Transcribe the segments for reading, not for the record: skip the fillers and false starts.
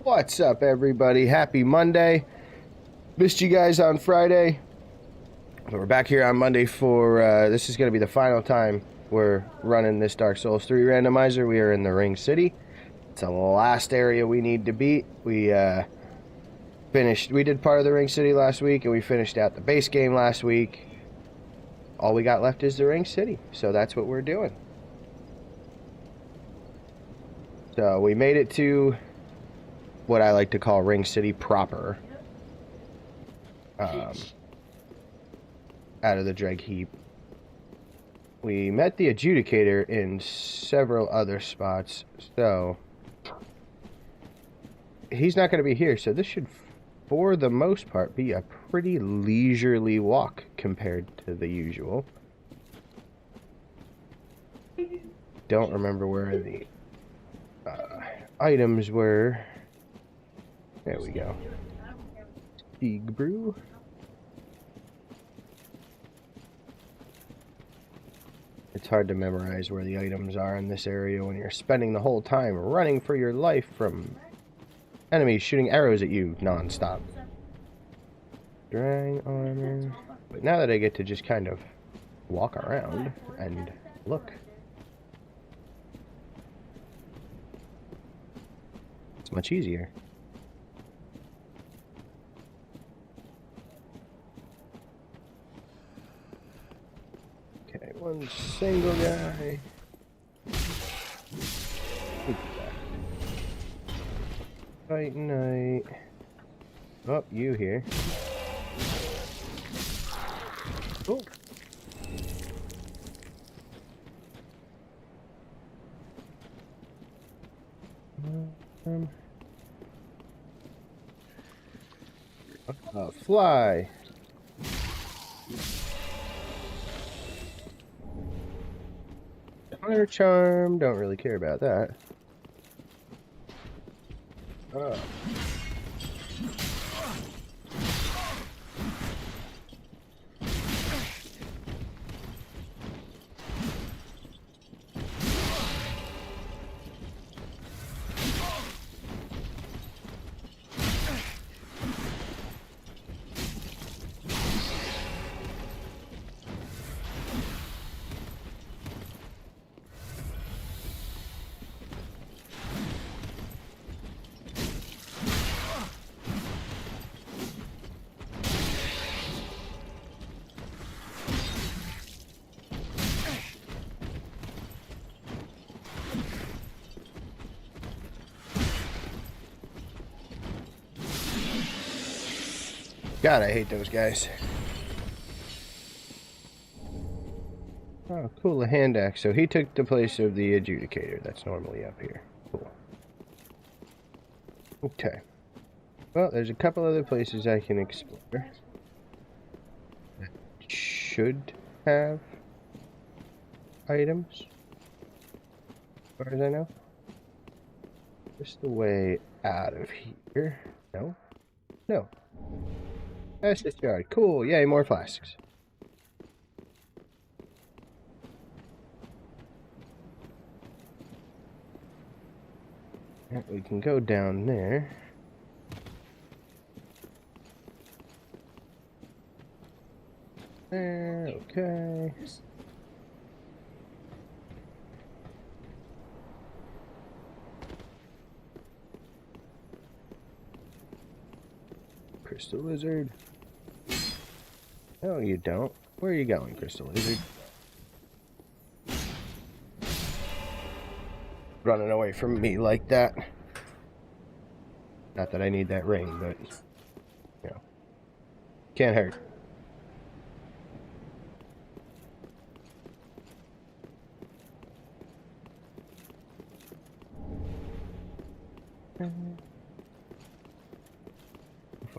What's up, everybody? Happy Monday. Missed you guys on Friday. We're back here on Monday for, this is going to be the final time we're running this Dark Souls 3 randomizer. We are in the Ring City. It's the last area we need to beat. We did part of the Ring City last week, and we finished out the base game last week. All we got left is the Ring City, so that's what we're doing. So we made it to what I like to call Ring City proper. Out of the Dreg Heap. We met the Adjudicator in several other spots, so he's not going to be here, so this should, for the most part, be a pretty leisurely walk compared to the usual. Don't remember where the items were. There we go. Big brew. It's hard to memorize where the items are in this area when you're spending the whole time running for your life from enemies shooting arrows at you non-stop. Drying armor. But now that I get to just kind of walk around and look, it's much easier. Okay, one single guy. Fight night. Oh, you here. Oh. Fly. Fire charm, don't really care about that. Oh. God, I hate those guys. Oh, cool, a hand axe. So he took the place of the Adjudicator that's normally up here. Cool. Okay. Well, there's a couple other places I can explore that should have items, as far as I know. Just the way out of here. No? No. That's this yard. Cool. Yay, more flasks. Yeah, we can go down there. There, okay. Crystal Lizard. No, you don't. Where are you going, Crystal Lizard? Running away from me like that. Not that I need that ring, but, you know, can't hurt.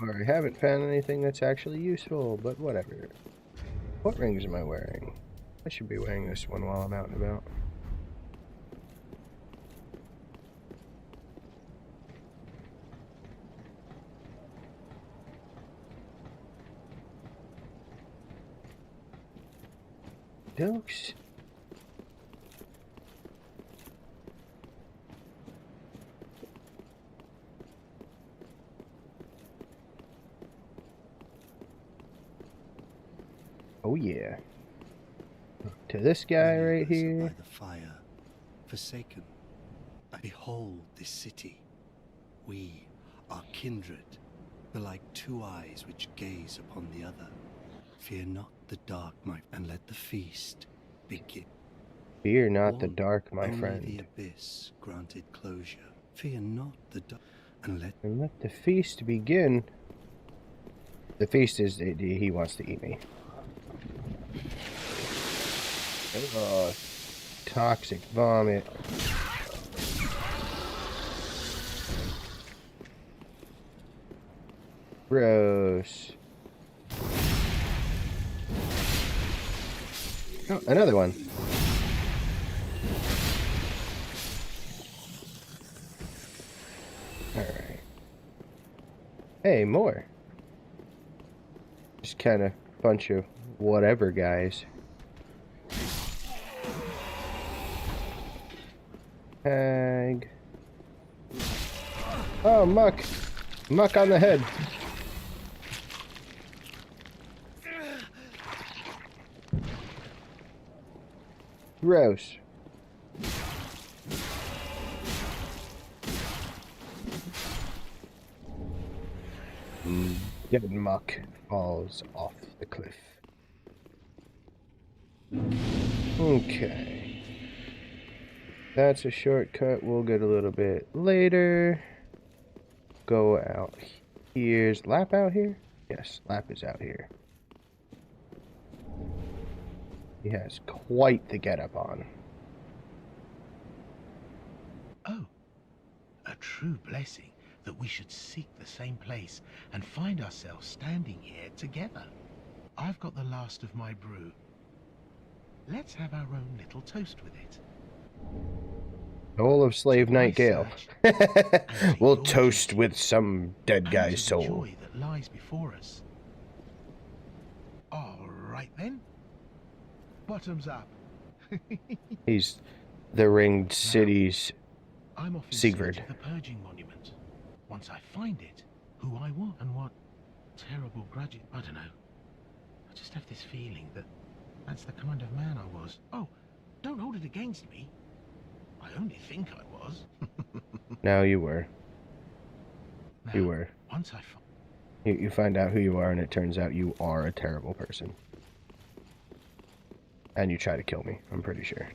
I haven't found anything that's actually useful, but whatever. What rings am I wearing? I should be wearing this one while I'm out and about. Dokes. Oh yeah. To this guy Many right of us are here. by the fire, forsaken. Behold this city. We are kindred, the like two eyes which gaze upon the other. Fear not the dark, and let the feast begin. Fear not the All dark, my only friend. the abyss granted closure. Fear not the dark, and let the feast begin. The feast is he wants to eat me. Oh, toxic vomit. Gross. Oh, another one. Alright. Hey, more. Just kind of bunch of whatever guys. Tag. Oh, muck. Muck on the head. Gross. Dead muck falls off the cliff. Okay. That's a shortcut. We'll get a little bit later. Go out. Here's Lap out here? Yes, Lap is out here. He has quite the getup on. Oh, a true blessing that we should seek the same place and find ourselves standing here together. I've got the last of my brew. Let's have our own little toast with it. Soul of Slave Night Gale. We'll toast with some dead guy's soul. Joy that lies before us. All right then. Bottoms up. He's the Ringed City's I'm off in Siegfried. search of the purging monument. Once I find it, who I want and what terrible grudges. I don't know. I just have this feeling that that's the kind of man I was. Oh, don't hold it against me. I only think I was. No, you were. Now, You were. Once I You find out who you are, and it turns out you are a terrible person. And you try to kill me, I'm pretty sure.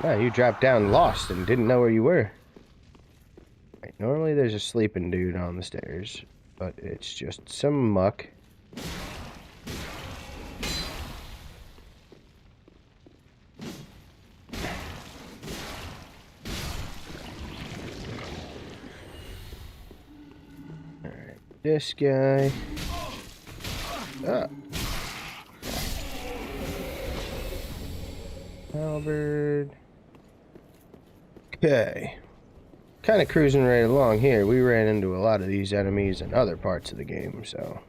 Yeah, you dropped down lost and didn't know where you were. Right, normally there's a sleeping dude on the stairs, but it's just some muck. Alright, this guy. Ah. Halberd. Okay. Kind of cruising right along here. We ran into a lot of these enemies in other parts of the game, so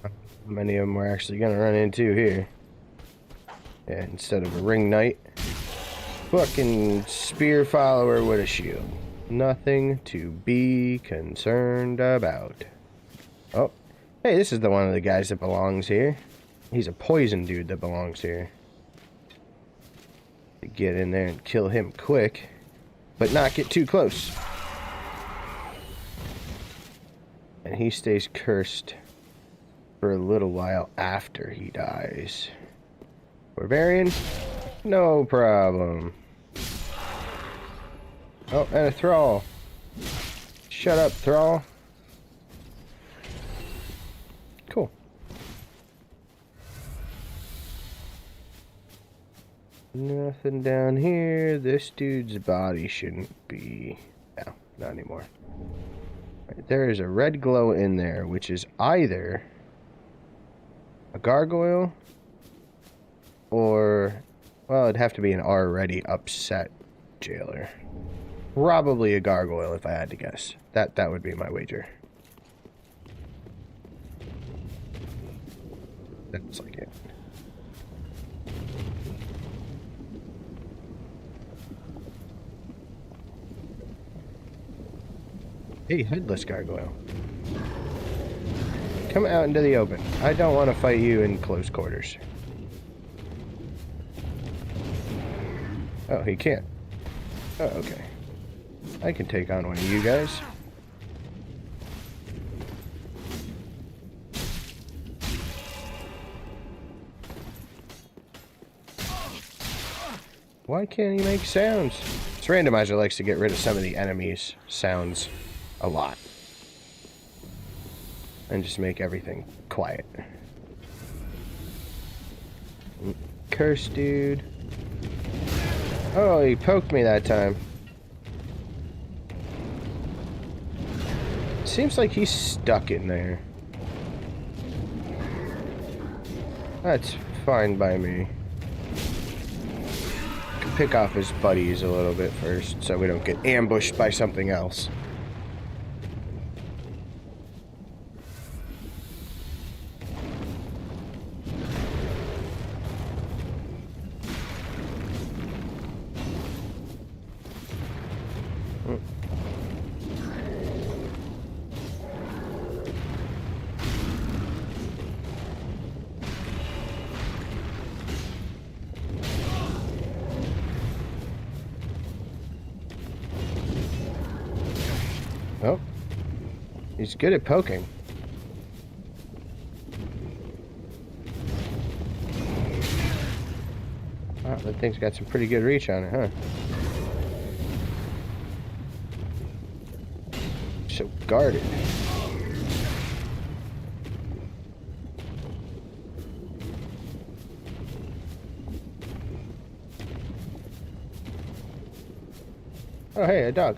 how many of them we're actually going to run into here. Yeah, instead of a ring knight, fucking spear follower with a shield. Nothing to be concerned about. Oh, hey, this is the one of the guys that belongs here. He's a poison dude that belongs here. To get in there and kill him quick, but not get too close. And he stays cursed for a little while after he dies. Barbarian? No problem. Oh, and a thrall. Shut up, thrall. Cool. Nothing down here. This dude's body shouldn't be... No, not anymore. Right, there is a red glow in there, which is either a gargoyle or... Well, it'd have to be an already upset jailer. Probably a gargoyle if I had to guess. That would be my wager. That's like it. Hey, headless gargoyle. Come out into the open. I don't want to fight you in close quarters. Oh, he can't. Oh, okay. I can take on one of you guys. Why can't he make sounds? This randomizer likes to get rid of some of the enemies' sounds a lot. And just make everything quiet. Curse, dude. Oh, he poked me that time. Seems like he's stuck in there. That's fine by me. Pick off his buddies a little bit first so we don't get ambushed by something else. Oh, he's good at poking. Wow, that thing's got some pretty good reach on it, huh? So guarded. Oh, hey, a dog.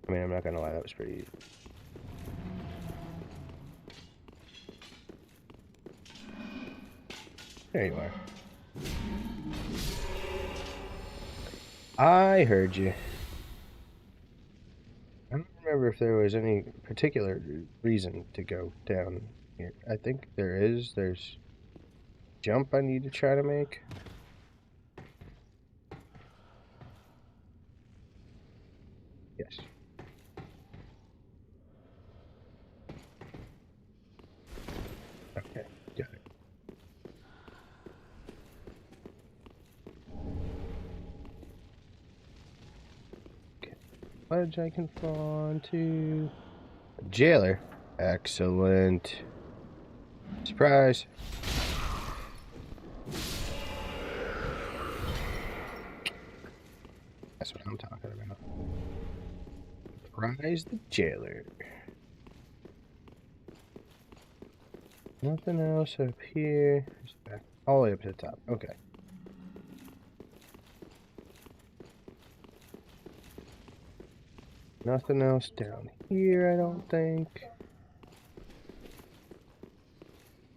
I mean, I'm not gonna lie, that was pretty easy. There you are. I heard you. I don't remember if there was any particular reason to go down here. I think there is. There's a jump I need to try to make. Yes. Okay, got it. Okay. Ledge I can fall onto. Jailer. Excellent. Surprise. That's what I'm talking about. Surprise the jailer. Nothing else up here. Back all the way up to the top. Okay. Nothing else down here, I don't think.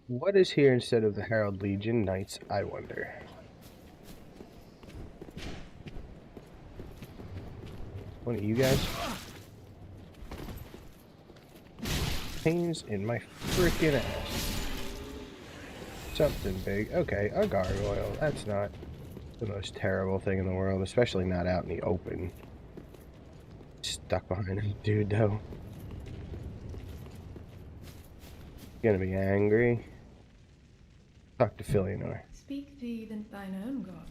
What is here instead of the Herald Legion Knights, I wonder? One of you guys? Pains in my freaking ass. Something big. Okay, a gargoyle. That's not the most terrible thing in the world, especially not out in the open. Stuck behind a dude, though. Gonna be angry. Talk to Philionor. Speak thee thine own god.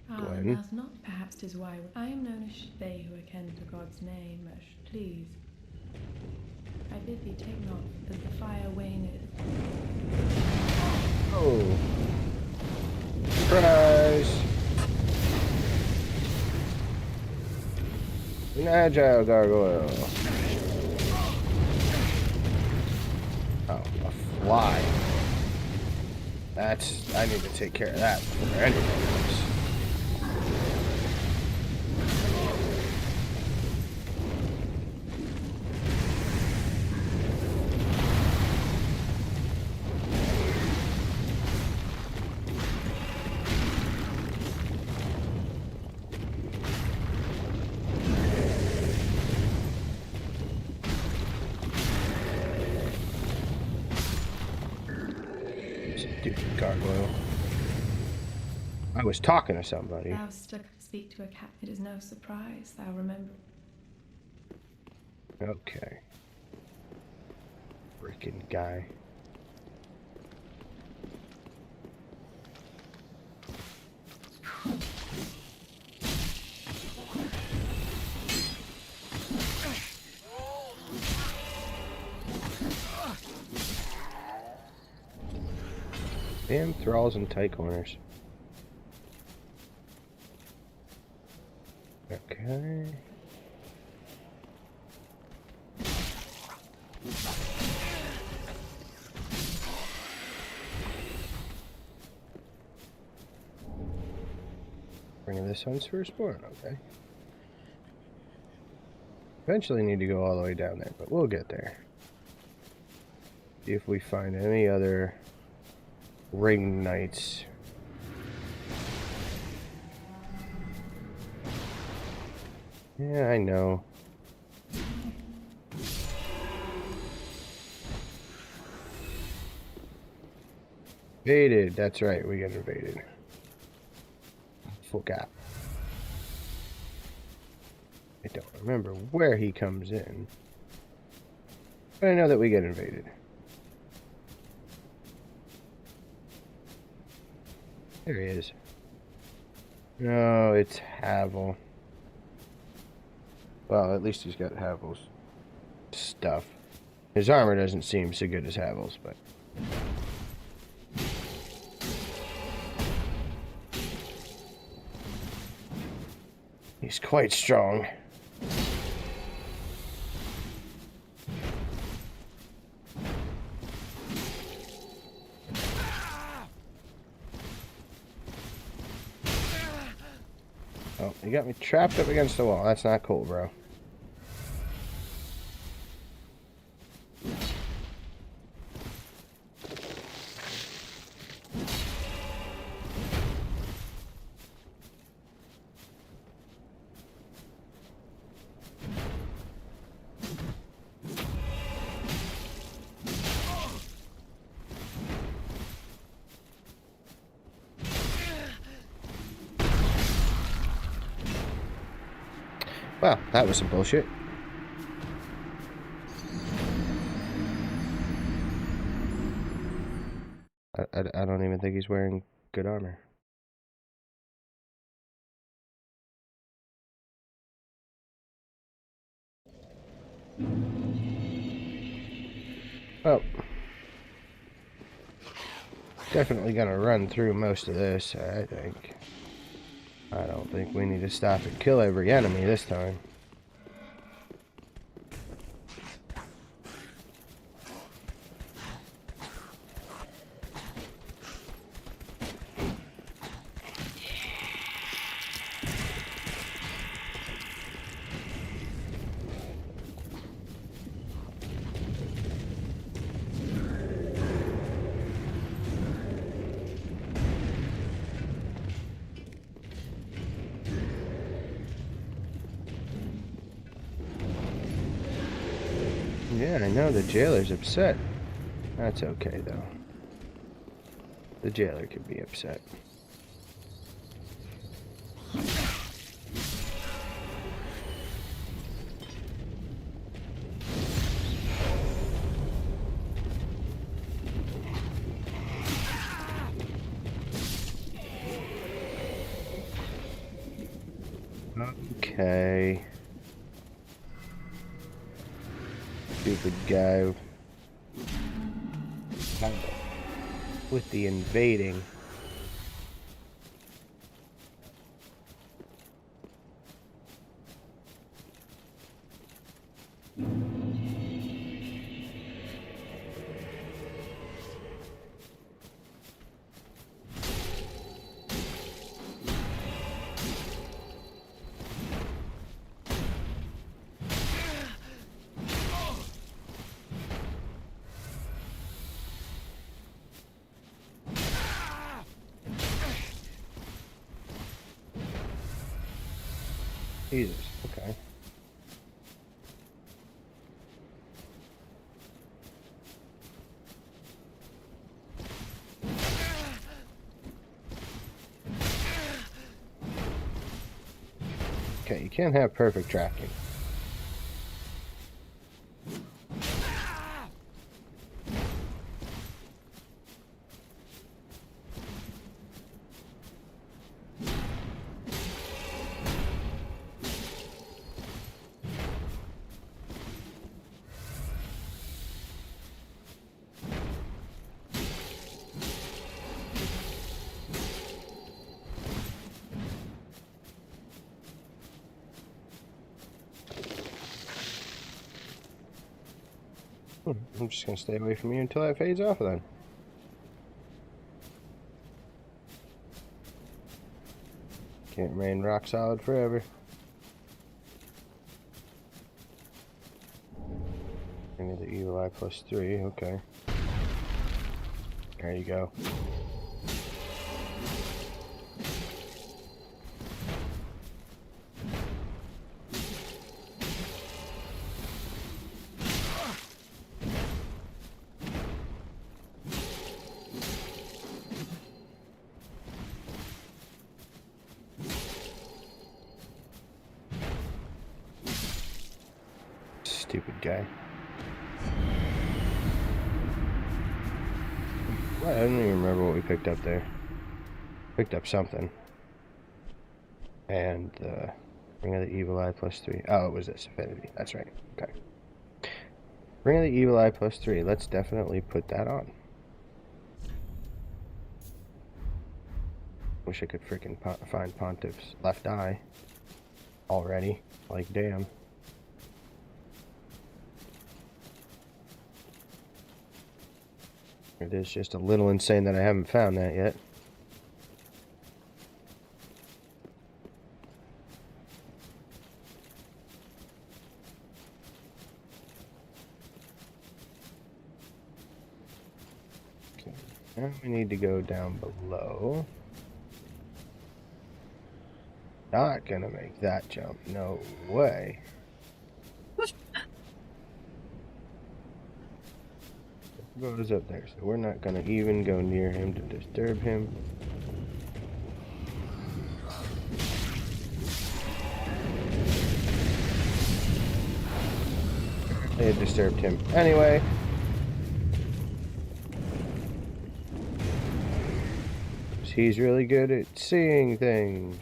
Gwen. As not perhaps 'tis why I am known as they who are ken to God's name, as please. I bid thee take not that the fire waneth. Oh. Surprise! An agile gargoyle. Oh, a fly. That's... I need to take care of that before anything else. gargoyle. I was talking to somebody. Thou stuck to speak to a cat. It is no surprise thou remember. Okay. Freaking guy. Damn thralls and tight corners. Okay. Bringing this one's for a spawn, okay. Eventually need to go all the way down there, but we'll get there. See if we find any other ring knights. Yeah, I know. Invaded, that's right, we get invaded. Forgot. I don't remember where he comes in. But I know that we get invaded. There he is. No, it's Havel. Well, at least he's got Havel's stuff. His armor doesn't seem so good as Havel's, but... he's quite strong. Oh, you got me trapped up against the wall. That's not cool, bro. Well, that was some bullshit. I don't even think he's wearing good armor. Well, definitely gonna run through most of this, I think. I don't think we need to stop and kill every enemy this time. Yeah, I know the jailer's upset. That's okay, though. The jailer can be upset. Okay. Stupid guy with the invading. Jesus, okay. can't have perfect tracking. I'm just gonna stay away from you until that fades off then. Can't remain rock solid forever. Bring the evil eye +3, okay. There you go. Stupid guy. I don't even remember what we picked up there. Picked up something. And Ring of the Evil Eye +3. Oh, it was this affinity. That's right. Okay. Ring of the Evil Eye +3. Let's definitely put that on. Wish I could freaking find Pontiff's left eye already. Like, damn. It is just a little insane that I haven't found that yet. Okay, now we need to go down below. Not gonna make that jump, no way. Goes up there, so we're not gonna even go near him to disturb him. They had disturbed him anyway. He's really good at seeing things.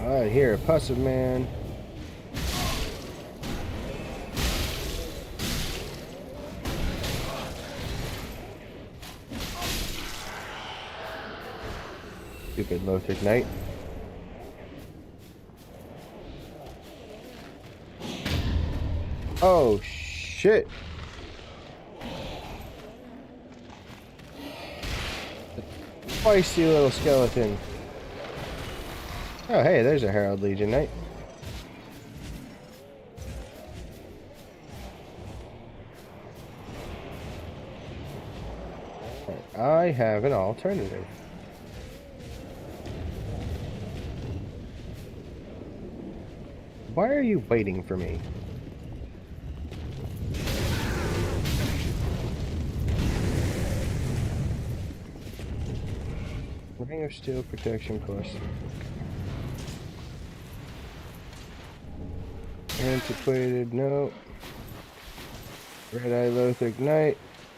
I hear a pussive man. Stupid Lothric Knight. Oh shit. Feisty little skeleton. Oh, hey, there's a Herald Legion Knight. I have an alternative. Why are you waiting for me? Ring of Steel Protection Plus. Antiquated, no. Red Eye Lothric Knight.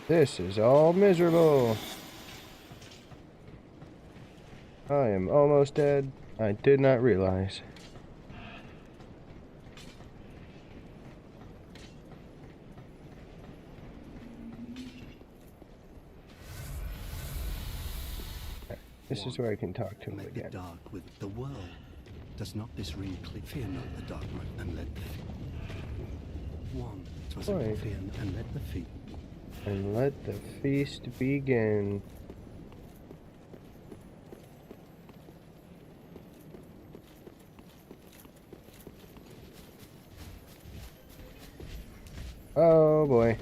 This is all miserable. I am almost dead. I did not realize. This is where I can talk to him Let again. the dark with the world. Does not this ring clear? Fear not the dark, and let the one. 'Twas a Right. fear, and let the feet. And let the feast begin. Oh boy.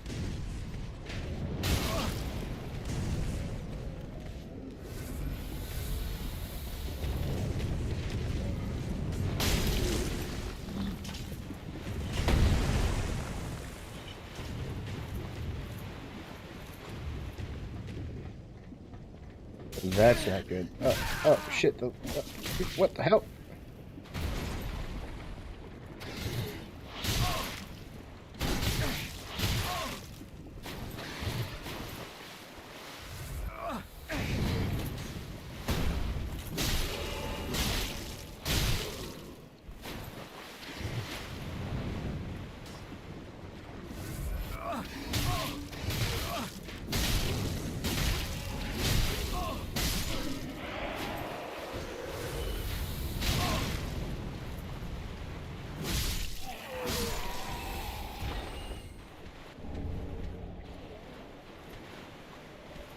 That's not good. Oh shit. What the hell?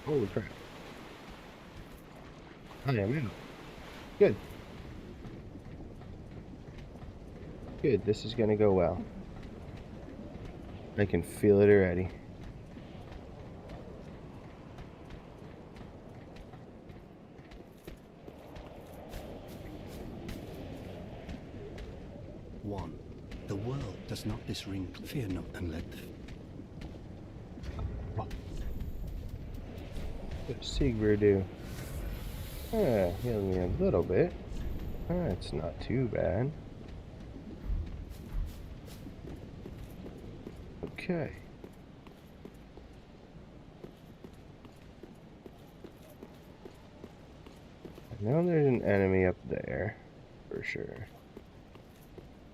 Holy crap. I am out. Good. Good, this is gonna go well. I can feel it already. One. The world does not this ring. Fear not, and let the What does Sigbert do? Healed me a little bit. It's not too bad. Okay. I know there's an enemy up there, for sure.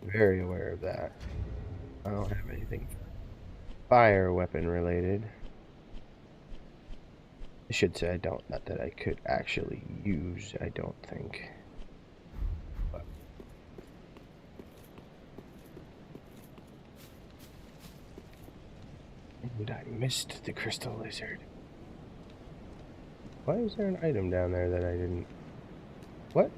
Very aware of that. I don't have anything fire weapon related. I should say I don't, not that I could actually use, I don't think. But. And I missed the crystal lizard. Why is there an item down there that I didn't... What?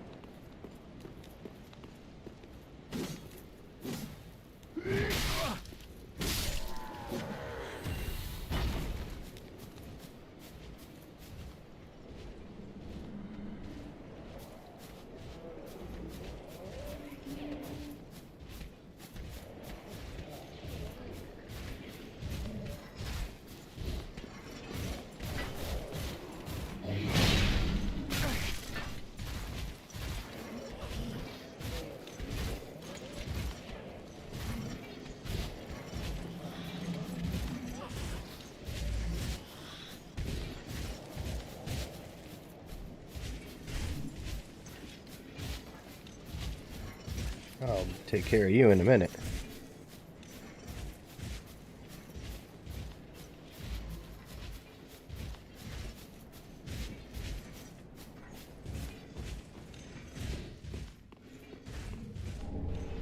I'll take care of you in a minute.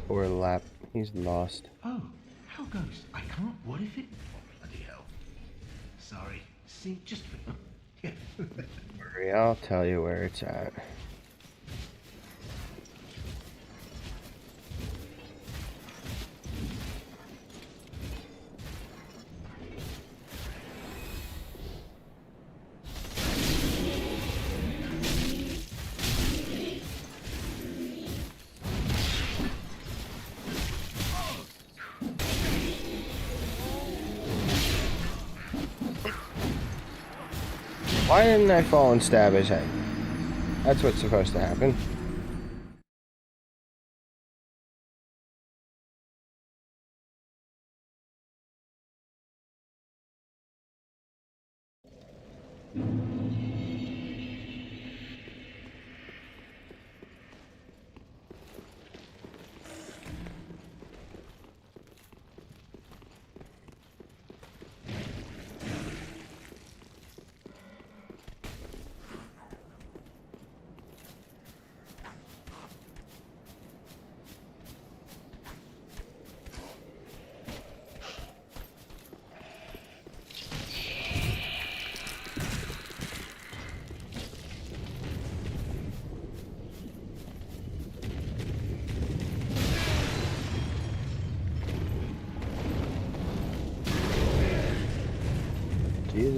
Poor Lap, he's lost. Oh, how goes? I can't. What if it? Oh, bloody hell. Sorry. See, just. Yeah. Worry, I'll tell you where it's at. Why didn't I fall and stab his head? That's what's supposed to happen.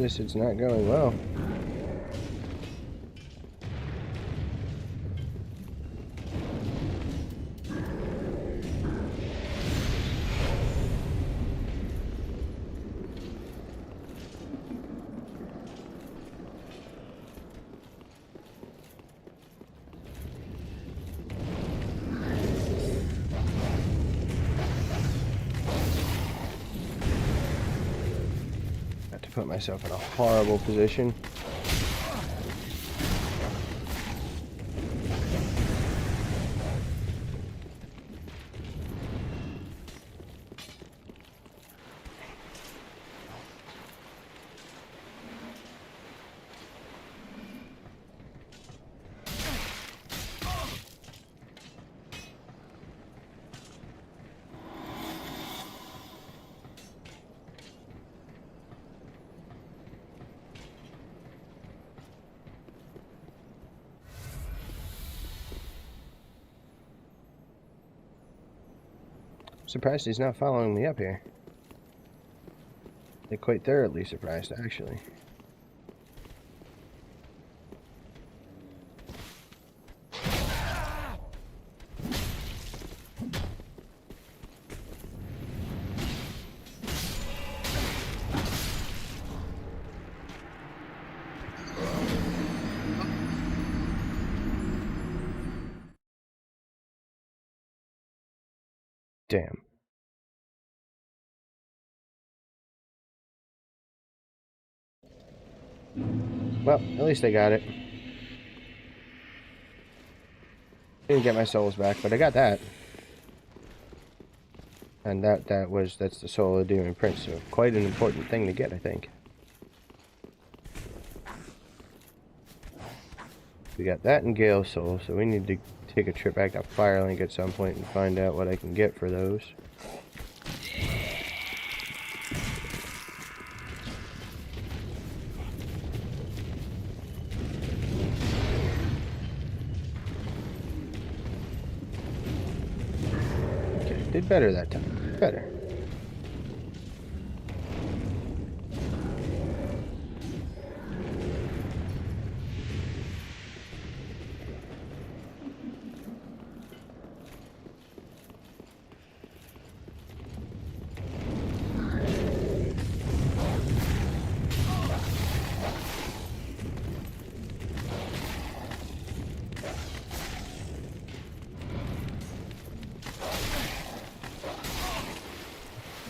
this, it's not going well. Put myself in a horrible position. Surprised he's not following me up here. They're quite thoroughly surprised, actually. Damn. Well, at least I got it. Didn't get my souls back, but I got that. And that's the soul of the Demon Prince, so quite an important thing to get, I think. We got that and Gale Soul, so we need to take a trip back to Firelink at some point and find out what I can get for those. Okay, did better that time. Better.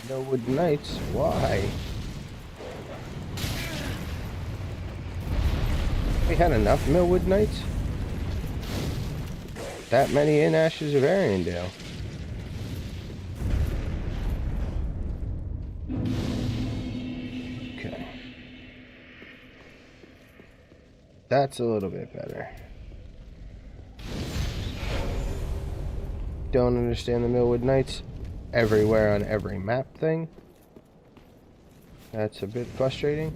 Millwood Knights? Why? We had enough Millwood Knights? That many in Ashes of Ariandale. Okay. That's a little bit better. Don't understand the Millwood Knights everywhere on every map thing. That's a bit frustrating.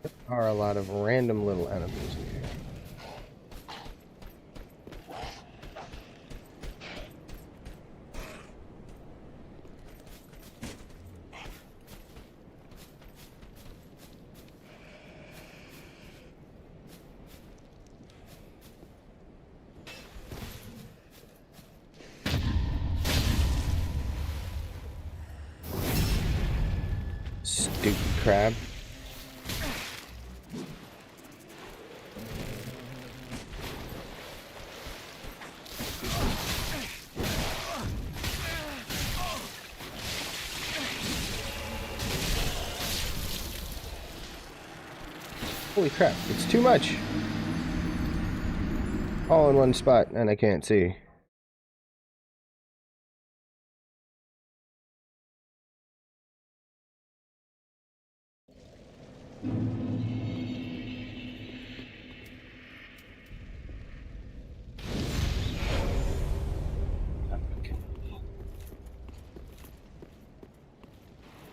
There are a lot of random little enemies in here. Stupid crab. Holy crap, it's too much. All in one spot, and I can't see.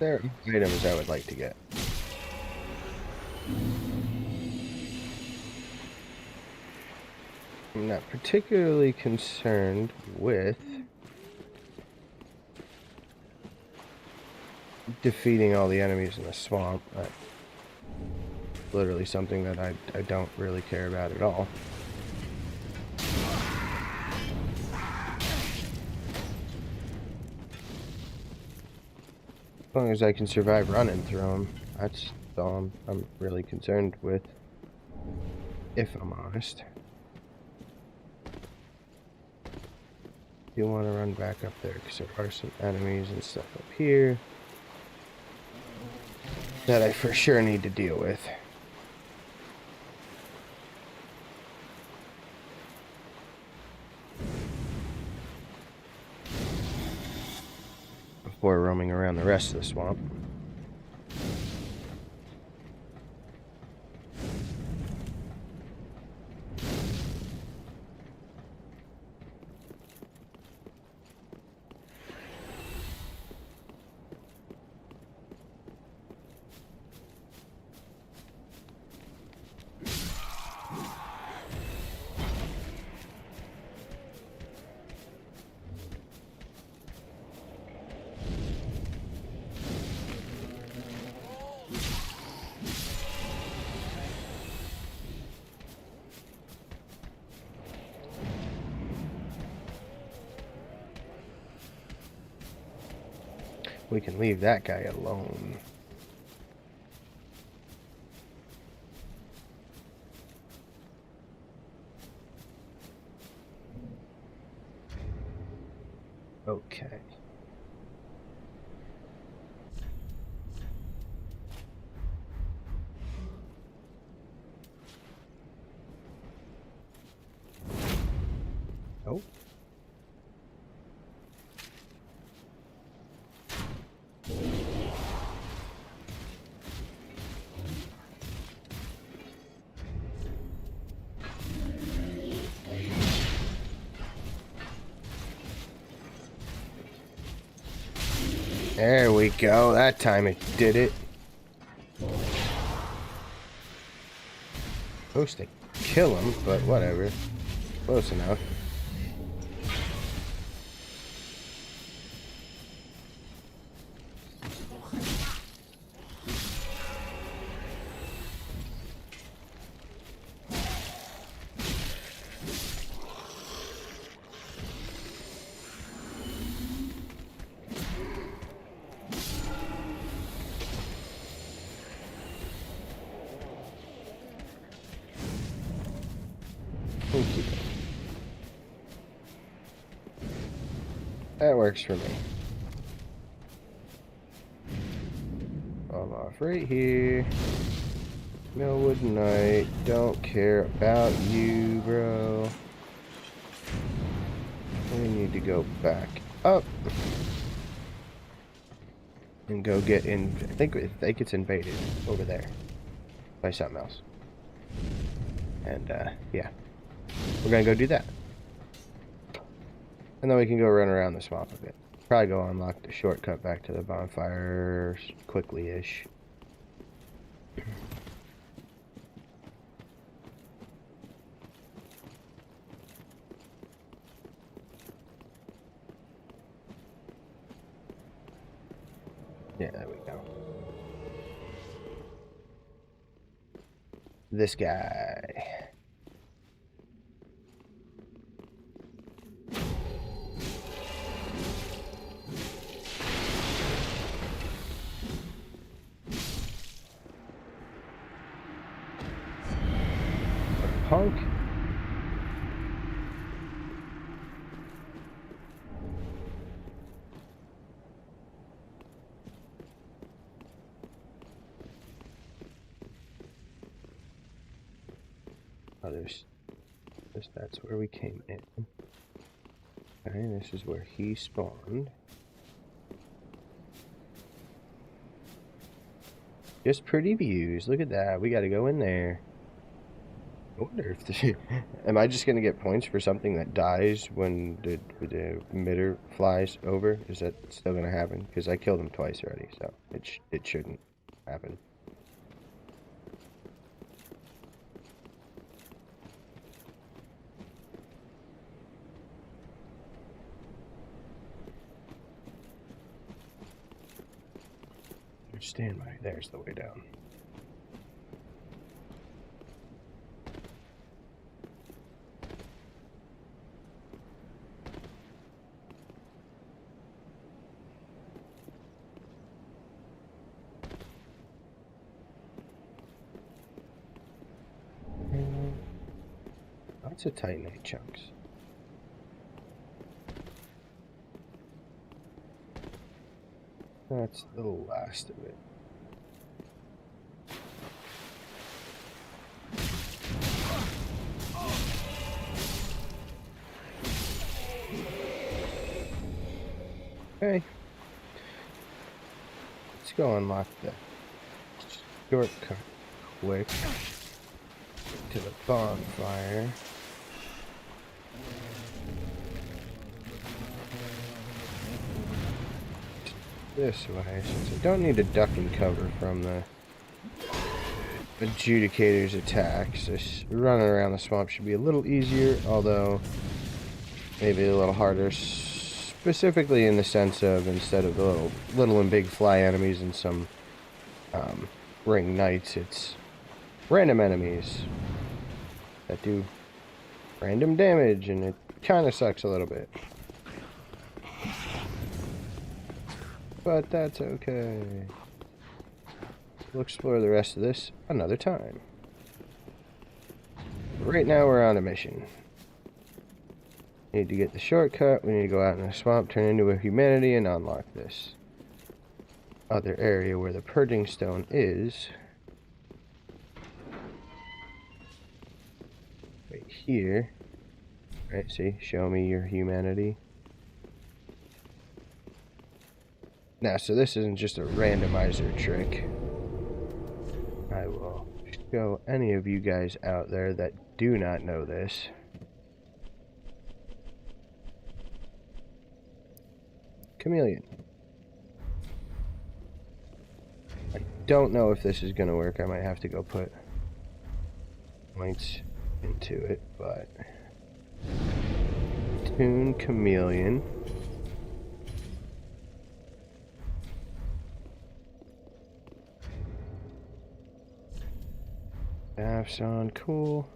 There are items I would like to get. I'm not particularly concerned with defeating all the enemies in the swamp. That's literally something that I don't really care about at all. As long as I can survive running through them, that's all I'm really concerned with, if I'm honest. You want to run back up there because there are some enemies and stuff up here that I for sure need to deal with. Before roaming around the rest of the swamp. We can leave that guy alone. Okay. Oh. There we go. That time it did it. Supposed to kill him, but whatever. Close enough. Okey doke. That works for me. I'm off right here. Millwood Knight. Don't care about you, bro. We need to go back up. And go get in. I think it's invaded over there. By something else. And, yeah. We're gonna go do that. And then we can go run around the swamp a bit. Probably go unlock the shortcut back to the bonfires quickly-ish. Yeah, there we go. This guy. Punk. Oh, that's where we came in. Okay, this is where he spawned. Just pretty views. Look at that. We gotta go in there. wonder if the, am I just gonna get points for something that dies when the emitter flies over? Is that still gonna happen? Because I killed him twice already, so it shouldn't happen. Stand by. There's the way down. Lots of titanite chunks. That's the last of it. Okay. Let's go unlock the shortcut quick to the bonfire. This way, since I don't need to duck and cover from the adjudicator's attacks. This running around the swamp should be a little easier, although maybe a little harder, specifically in the sense of instead of the little and big fly enemies and some ring knights, it's random enemies that do random damage, and it kind of sucks a little bit. But that's okay. We'll explore the rest of this another time. Right now we're on a mission. Need to get the shortcut, we need to go out in the swamp, turn into a humanity, and unlock this other area where the purging stone is. Right here. Right, see? Show me your humanity. Now, so this isn't just a randomizer trick. I will show any of you guys out there that do not know this. Chameleon. I don't know if this is going to work. I might have to go put points into it, but Toon Chameleon. Staff's on, cool.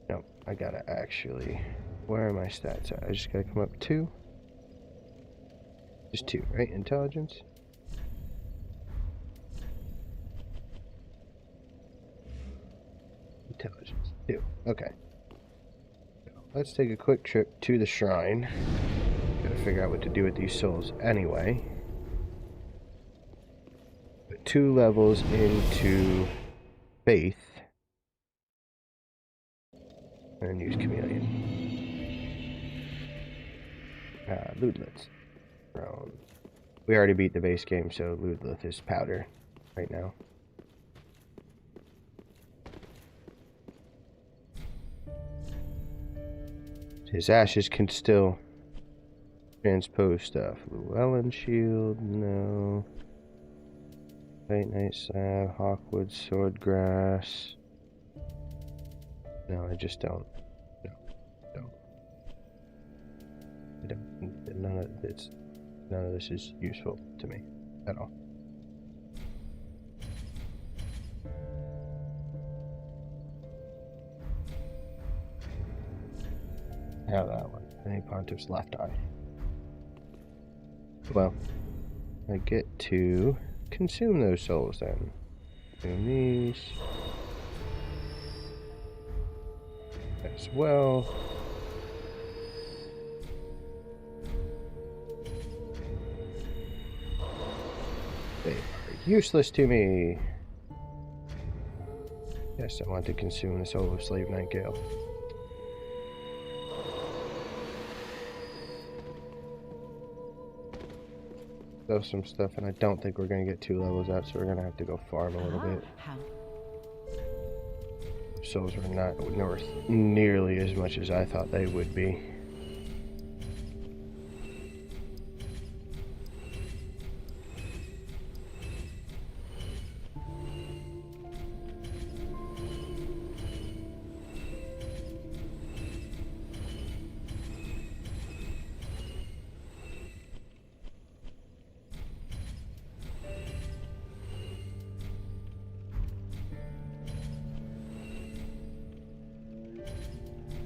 Nope, I gotta actually, where are my stats at? I just gotta come up 2. Just 2, right? Intelligence. Intelligence, 2. Okay. So let's take a quick trip to the shrine. Gotta figure out what to do with these souls anyway. Put 2 levels into faith. And use chameleon. Ludlith. We already beat the base game, so Ludlith is powder right now. His ashes can still transpose stuff. Llewellyn shield, no. White Knight Salve, Hawkwood, Swordgrass. No, I just don't. No, don't. I don't. None of this is useful to me at all. Now that one. Any Pontiff's left eye. Well, I get to consume those souls then. Doing these as well. They are useless to me. Yes, I want to consume the soul of Slave Nightingale. Some stuff, and I don't think we're going to get 2 levels out, so we're going to have to go farm a little bit. souls were not worth nearly as much as I thought they would be.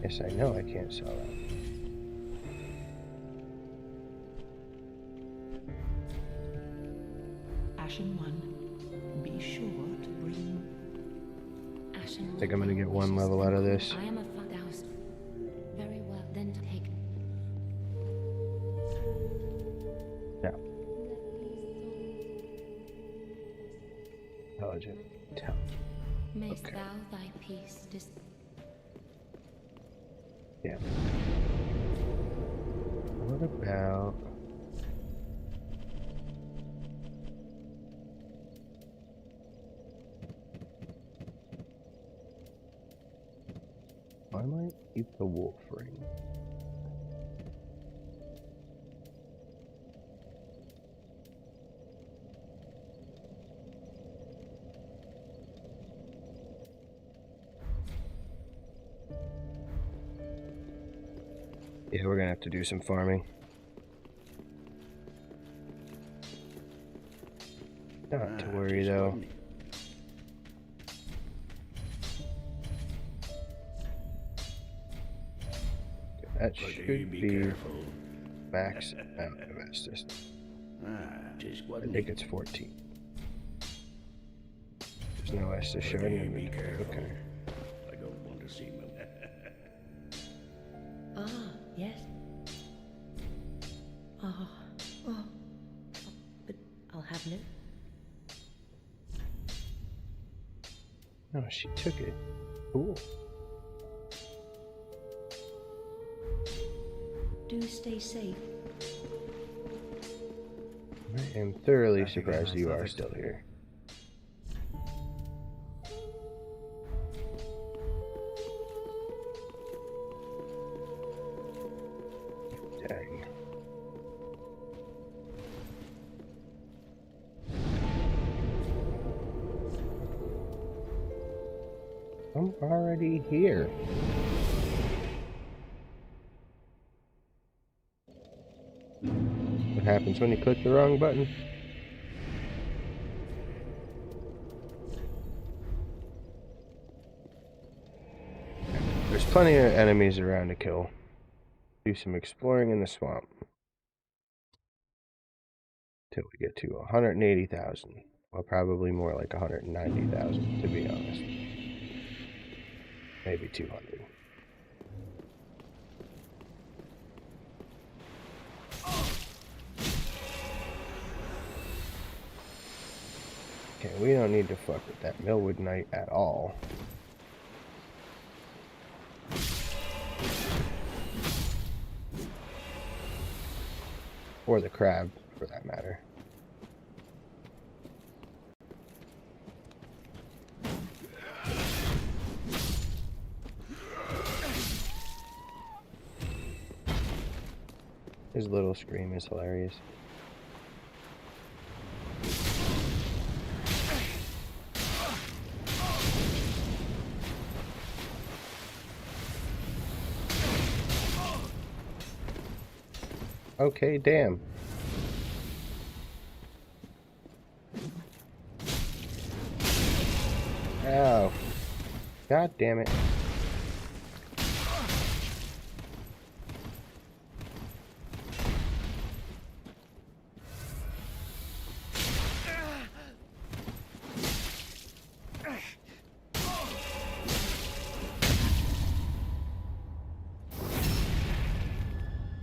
Yes, I know I can't sell that. Ashen one, be sure to bring. Ashen I think I'm gonna get one level out of this. I am a 1,000. Very well, then take. No. Intelligent. Mayst Okay. thou thy peace Yeah. What about... I might keep the wolf ring. Yeah, we're gonna have to do some farming. Not to worry though. That should be max amount of Estus. I think it's 14. There's no Estus showing in the okay. I don't want to see him. Ah, yes. Oh, but I'll have no. No, she took it. Cool. Do stay safe. I am thoroughly surprised you are still here. Dang. I'm already here. What happens when you click the wrong button? There's plenty of enemies around to kill. Do some exploring in the swamp. Till we get to 180,000. Well, probably more like 190,000 to be honest. Maybe 200. Okay, we don't need to fuck with that Millwood Knight at all. Or the crab, for that matter. His little scream is hilarious. Okay, damn. Ow. God damn it.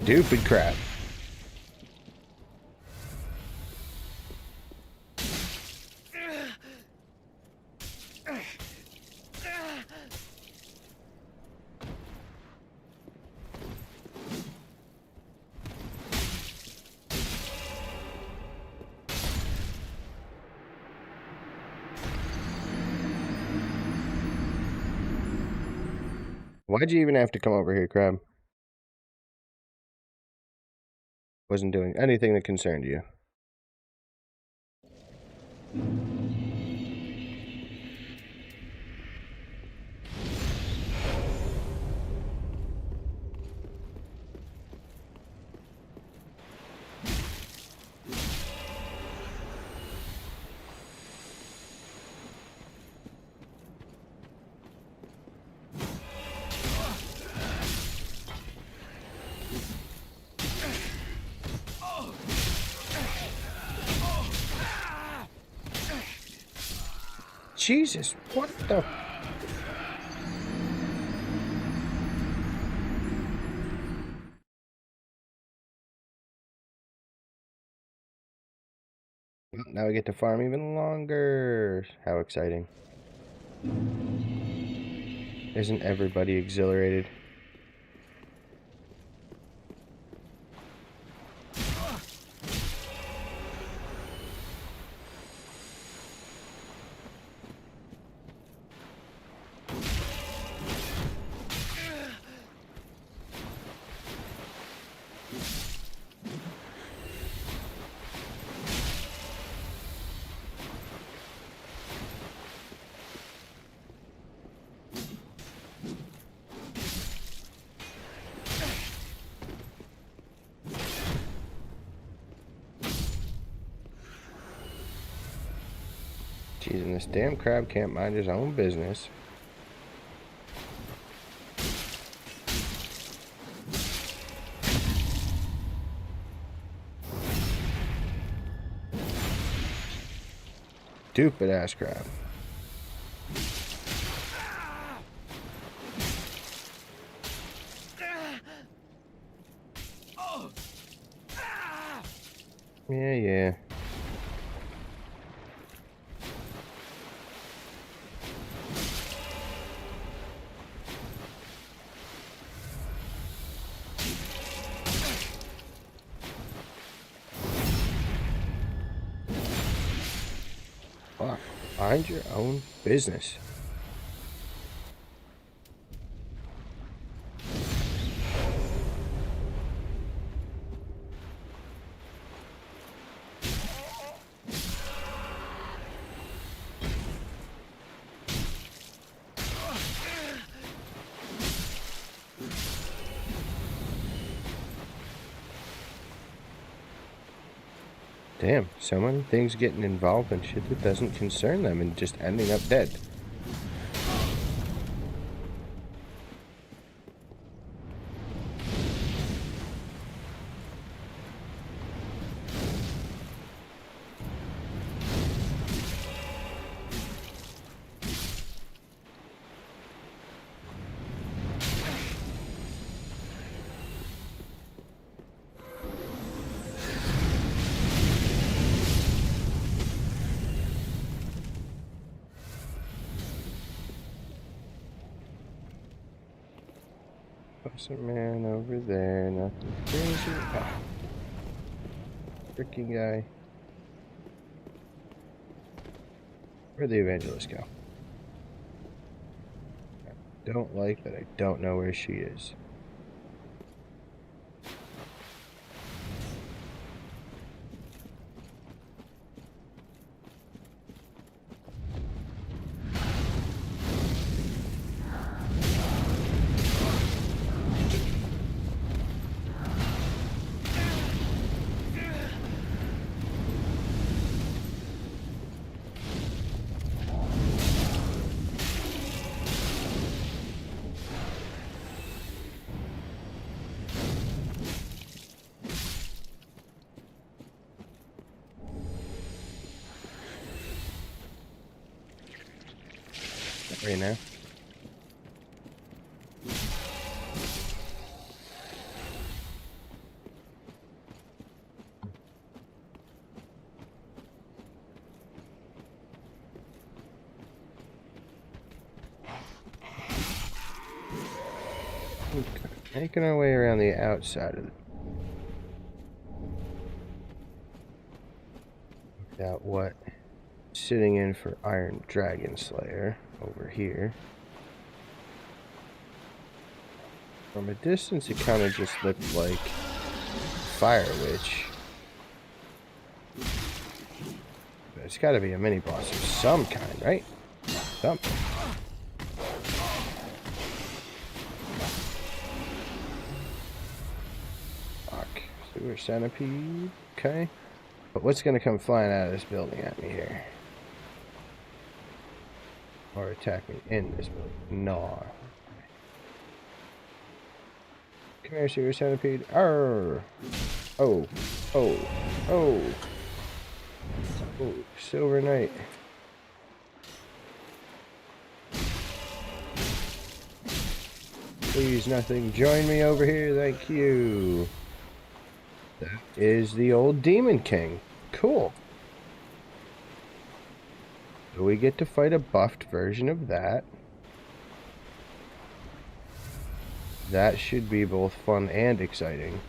Stupid crap. Why'd you even have to come over here, Crab? Wasn't doing anything that concerned you. Jesus, what the? Now we get to farm even longer. How exciting. Isn't everybody exhilarated? Jeez, and this damn crab can't mind his own business. Stupid ass crab. Yeah. Fuck. Mind your own business. Damn, so many things getting involved in shit that doesn't concern them and just ending up dead. Some man over there, nothing crazy. Oh. Freaking guy. Where'd the evangelist go? I don't like that I don't know where she is. Right now. Making our way around the outside of it. Got what? Sitting in for Iron Dragon Slayer over here. From a distance, it kind of just looked like Fire Witch. But it's got to be a mini boss of some kind, right? Something. Fuck. Sewer centipede. Okay. But what's gonna come flying out of this building at me here? Or attack me in this building? No. Come here, sewer centipede. Arr! Oh. Oh. Oh. Oh. Silver Knight. Please, nothing. Join me over here. Thank you. That is the old Demon King. Cool. So we get to fight a buffed version of that. That should be both fun and exciting.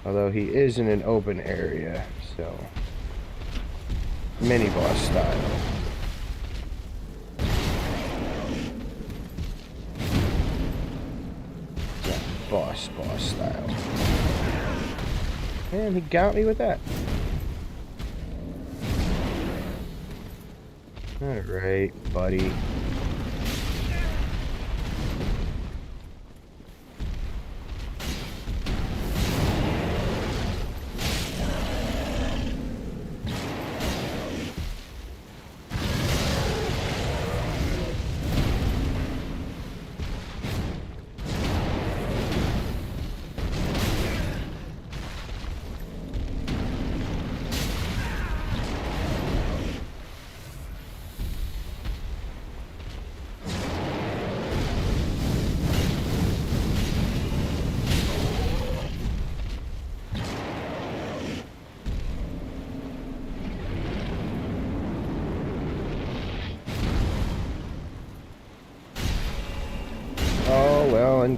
Although he is in an open area, so mini boss style. Yeah, boss style. And he got me with that. Alright, buddy.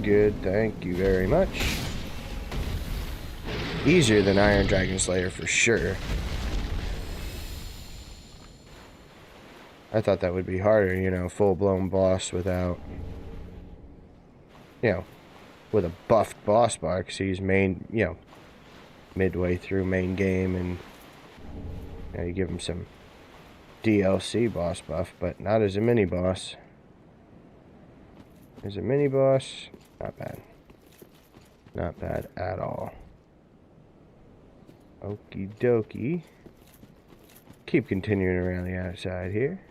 Good, thank you very much. Easier than Iron Dragon Slayer for sure. I thought that would be harder, you know, full-blown boss without, you know, with a buffed boss bar, because he's main, you know, midway through main game, and you know, you give him some DLC boss buff, but not as a mini boss. As a mini boss, not bad. Not bad at all. Okie dokie. Keep continuing around the outside here.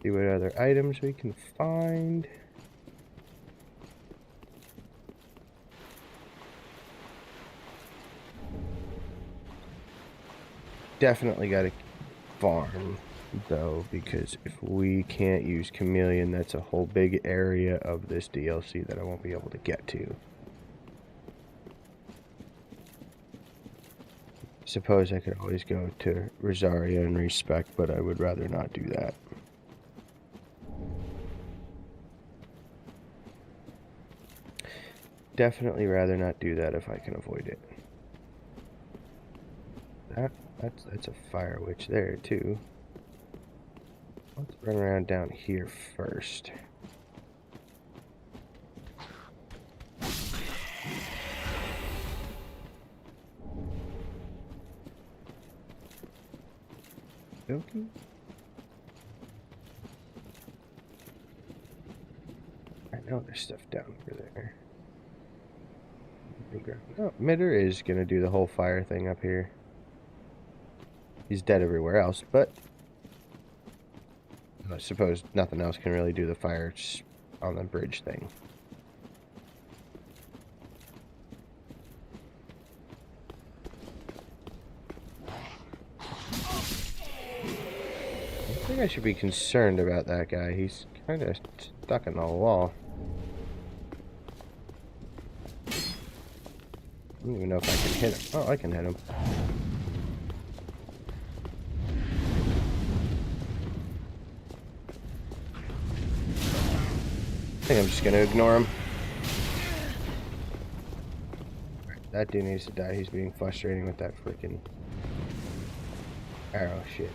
See what other items we can find. Definitely got to farm, though, because if we can't use Chameleon, that's a whole big area of this DLC that I won't be able to get to. Suppose I could always go to Rosaria and respec, but I would rather not do that. Definitely rather not do that if I can avoid it. That's a fire witch there too. Let's run around down here first. Okay. I know there's stuff down over there. Oh, Mitter is gonna do the whole fire thing up here. He's dead everywhere else, but I suppose nothing else can really do the fire on the bridge thing. I think I should be concerned about that guy. He's kind of stuck in the wall. I don't even know if I can hit him. Oh, I can hit him. I think I'm just gonna ignore him. Right, that dude needs to die. He's being frustrating with that freaking arrow shit.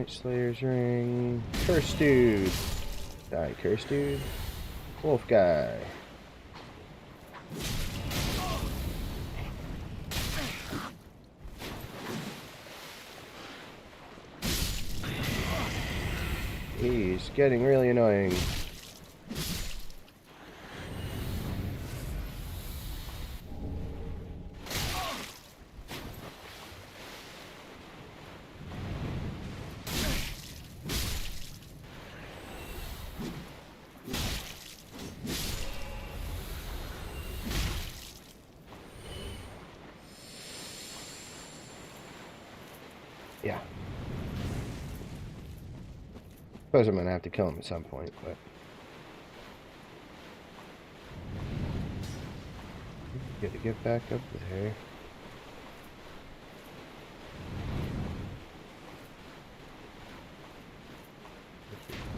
Night Slayer's ring. Curse dude. Die, curse dude. Wolf guy. He's getting really annoying. Yeah. Suppose I'm gonna have to kill him at some point, but gotta get back up there.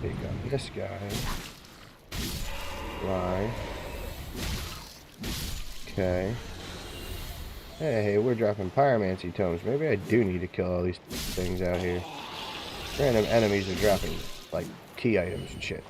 Take on this guy. Fly. Okay. Hey, we're dropping pyromancy tomes. Maybe I do need to kill all these things out here. Random enemies are dropping, like, key items and shit.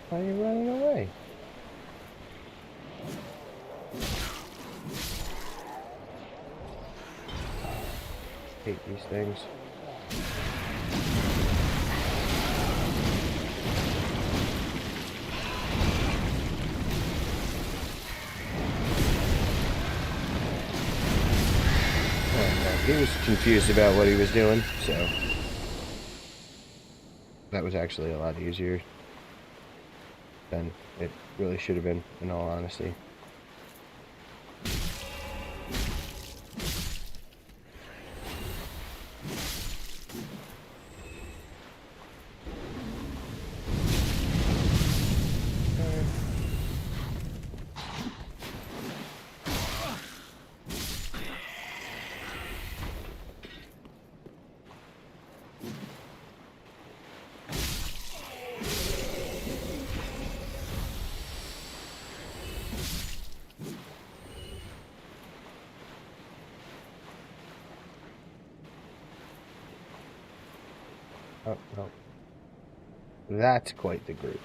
Why are you running away? Hate these things. He was confused about what he was doing, so that was actually a lot easier than it really should have been, in all honesty. Oh, no. That's quite the group.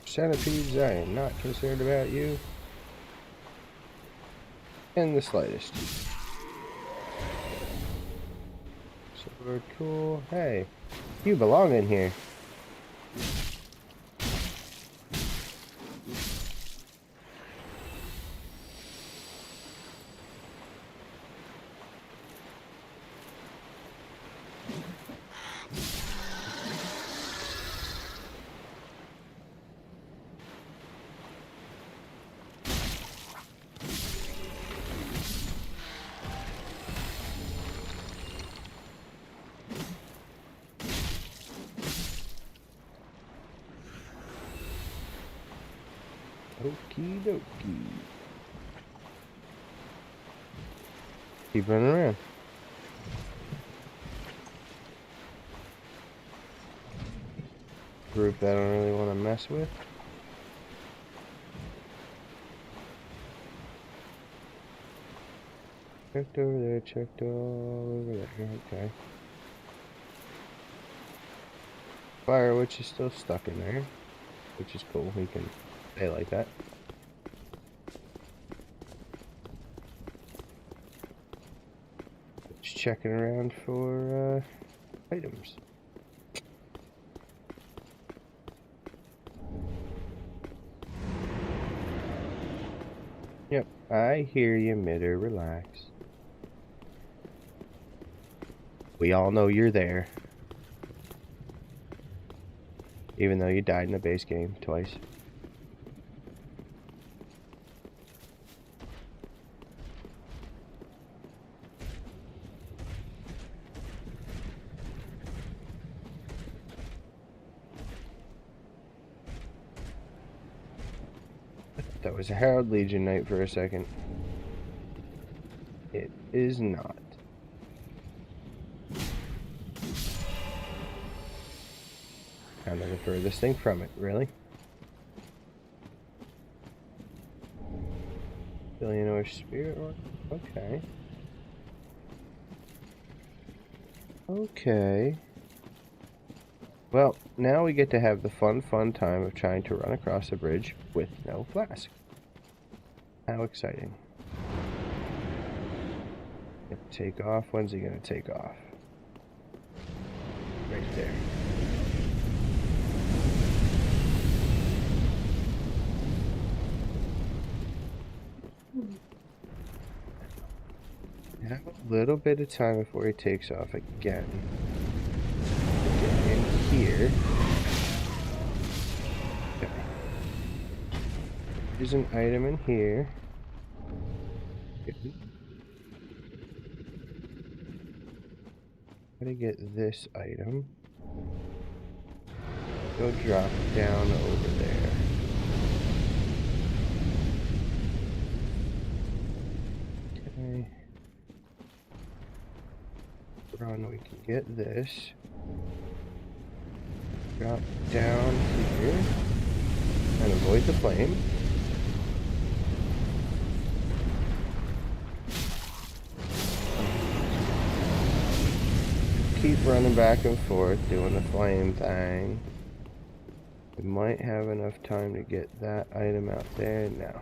Centipedes, I am not concerned about you in the slightest. Sword, cool. Hey, you belong in here. Okie dokie. Keep running around. Group that I don't really want to mess with. Checked over there, checked all over there. Okay. Fire Witch is still stuck in there, which is cool. We can stay like that. Just checking around for items. Yep, I hear you, Mitter. Relax. We all know you're there. Even though you died in the base game twice. That was a Herald Legion night for a second. It is not. Kind of the furthest thing from it, really. Billionaire Spirit Orc? Okay. Okay. Well, now we get to have the fun time of trying to run across the bridge with no flask. How exciting. Gonna take off. When's he gonna take off? Right there. Have a little bit of time before he takes off again. Get in here. Okay. There's an item in here. Gotta get this item. Go drop down over there. Okay. Run, we can get this. Drop down here. And avoid the flame. Keep running back and forth doing the flame thing. We might have enough time to get that item out there. No.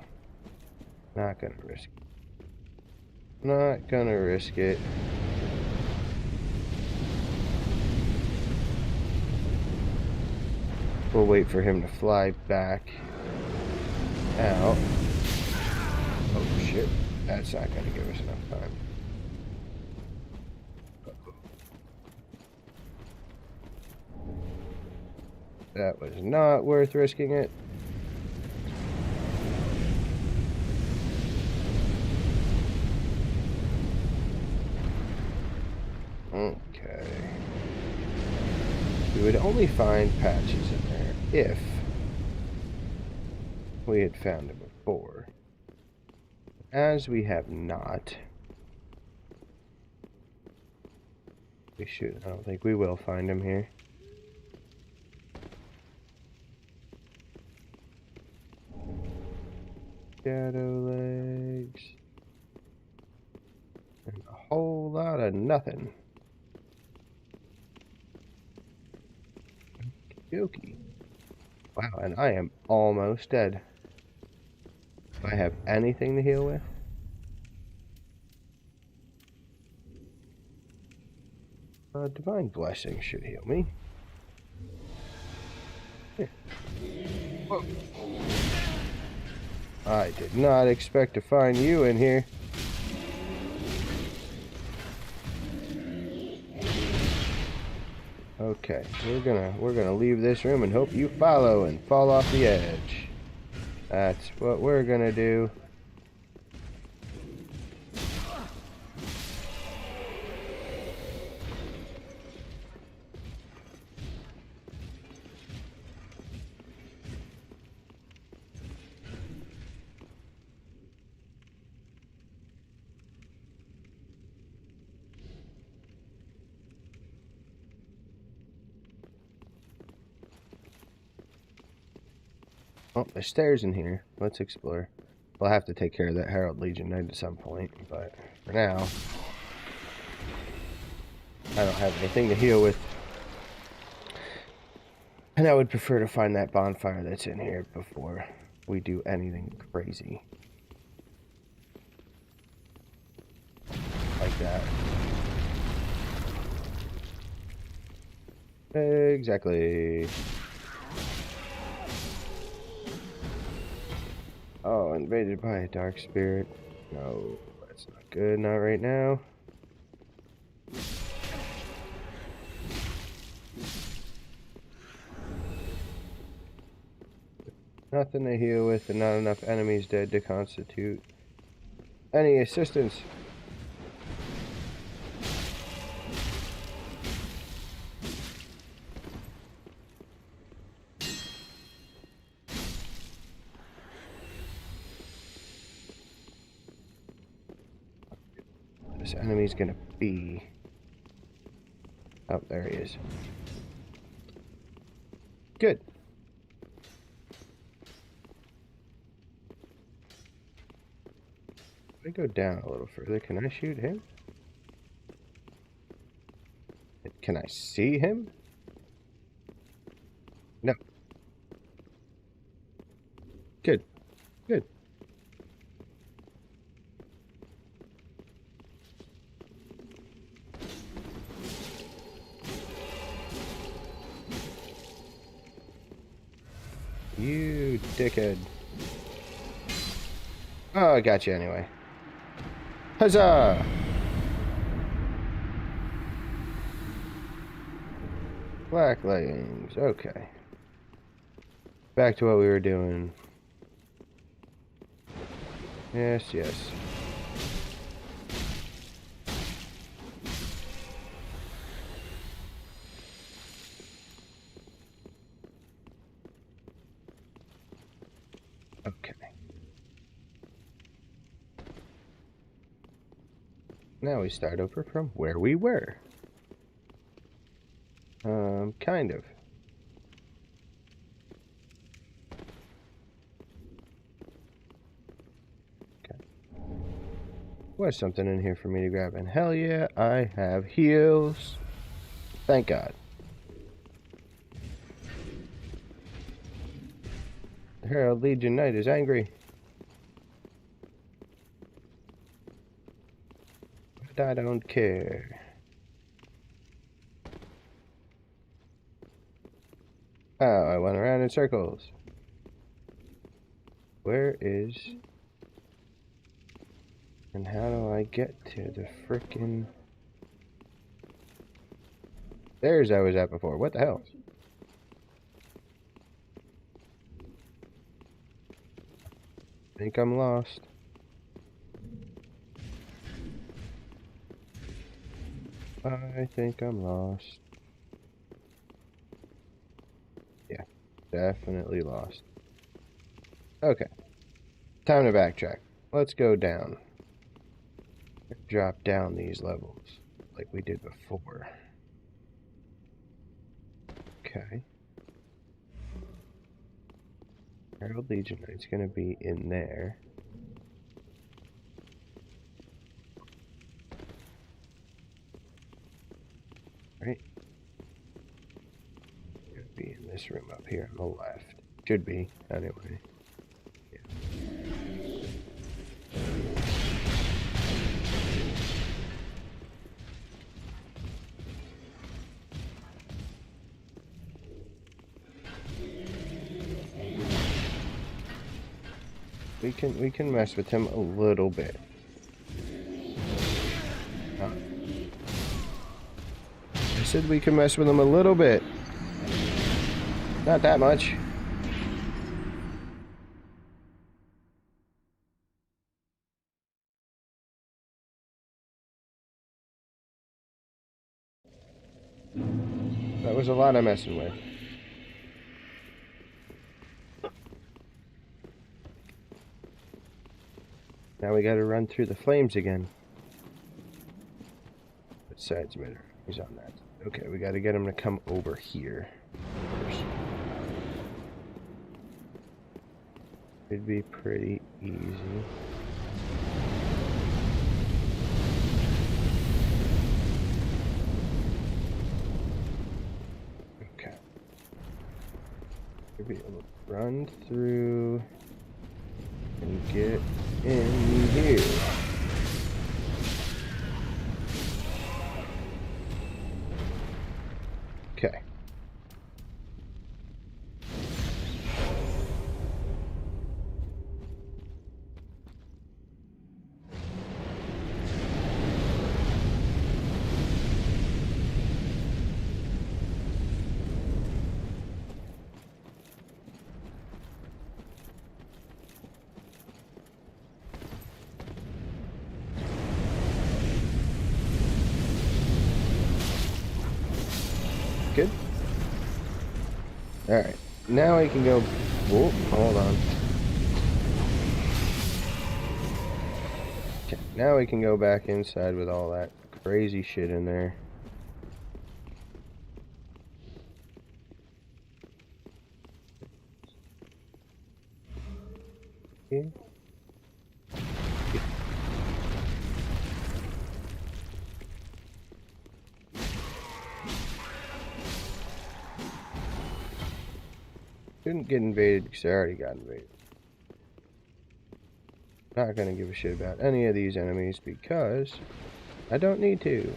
Not gonna risk it. Not gonna risk it. We'll wait for him to fly back out. Oh shit. That's not gonna give us enough time. That was not worth risking it. Okay. We would only find patches in there if we had found them before. As we have not, we should. I don't think we will find them here. Shadow legs. And a whole lot of nothing. Okey-dokey. Wow, and I am almost dead. Do I have anything to heal with? Divine Blessing should heal me. Here. Whoa. I did not expect to find you in here. Okay, we're gonna leave this room and hope you follow and fall off the edge. That's what we're gonna do. Oh, there's stairs in here. Let's explore. We'll have to take care of that Herald Legion Knight at some point, but for now, I don't have anything to heal with. And I would prefer to find that bonfire that's in here before we do anything crazy. Like that. Exactly. Oh, invaded by a dark spirit. No, that's not good. Not right now. Nothing to heal with and not enough enemies dead to constitute any assistance. This enemy's gonna be... Oh, there he is. Good. If I go down a little further, can I shoot him? Can I see him? No. Good. Good. You dickhead. Oh, I got you anyway. Huzzah! Black leggings. Okay. Back to what we were doing. Yes, yes. Okay. Now we start over from where we were. Kind of. Okay. Was something in here for me to grab, and hell yeah, I have heals. Thank God. The Herald Legion Knight is angry. But I don't care. Oh, I went around in circles. Where is... And how do I get to the frickin'... There's I was at before. What the hell? I think I'm lost. I think I'm lost. Yeah, definitely lost. Okay. Time to backtrack. Let's go down. Drop down these levels like we did before. Okay. Herald Legion Knight's gonna be in there. Right? Gonna be in this room up here on the left. Should be, anyway. We can mess with him a little bit. I said we can mess with him a little bit. Not that much. That was a lot of messing with. Now we gotta run through the flames again. Besides Mitter, he's on that. Okay, we gotta get him to come over here first. Should be pretty easy. Okay. Should be able to run through and get in here. Okay. Good. Alright. Now I can go... Whoa, hold on. Okay, now we can go back inside with all that crazy shit in there. Yeah. Couldn't get invaded because I already got invaded. Not gonna give a shit about any of these enemies because I don't need to.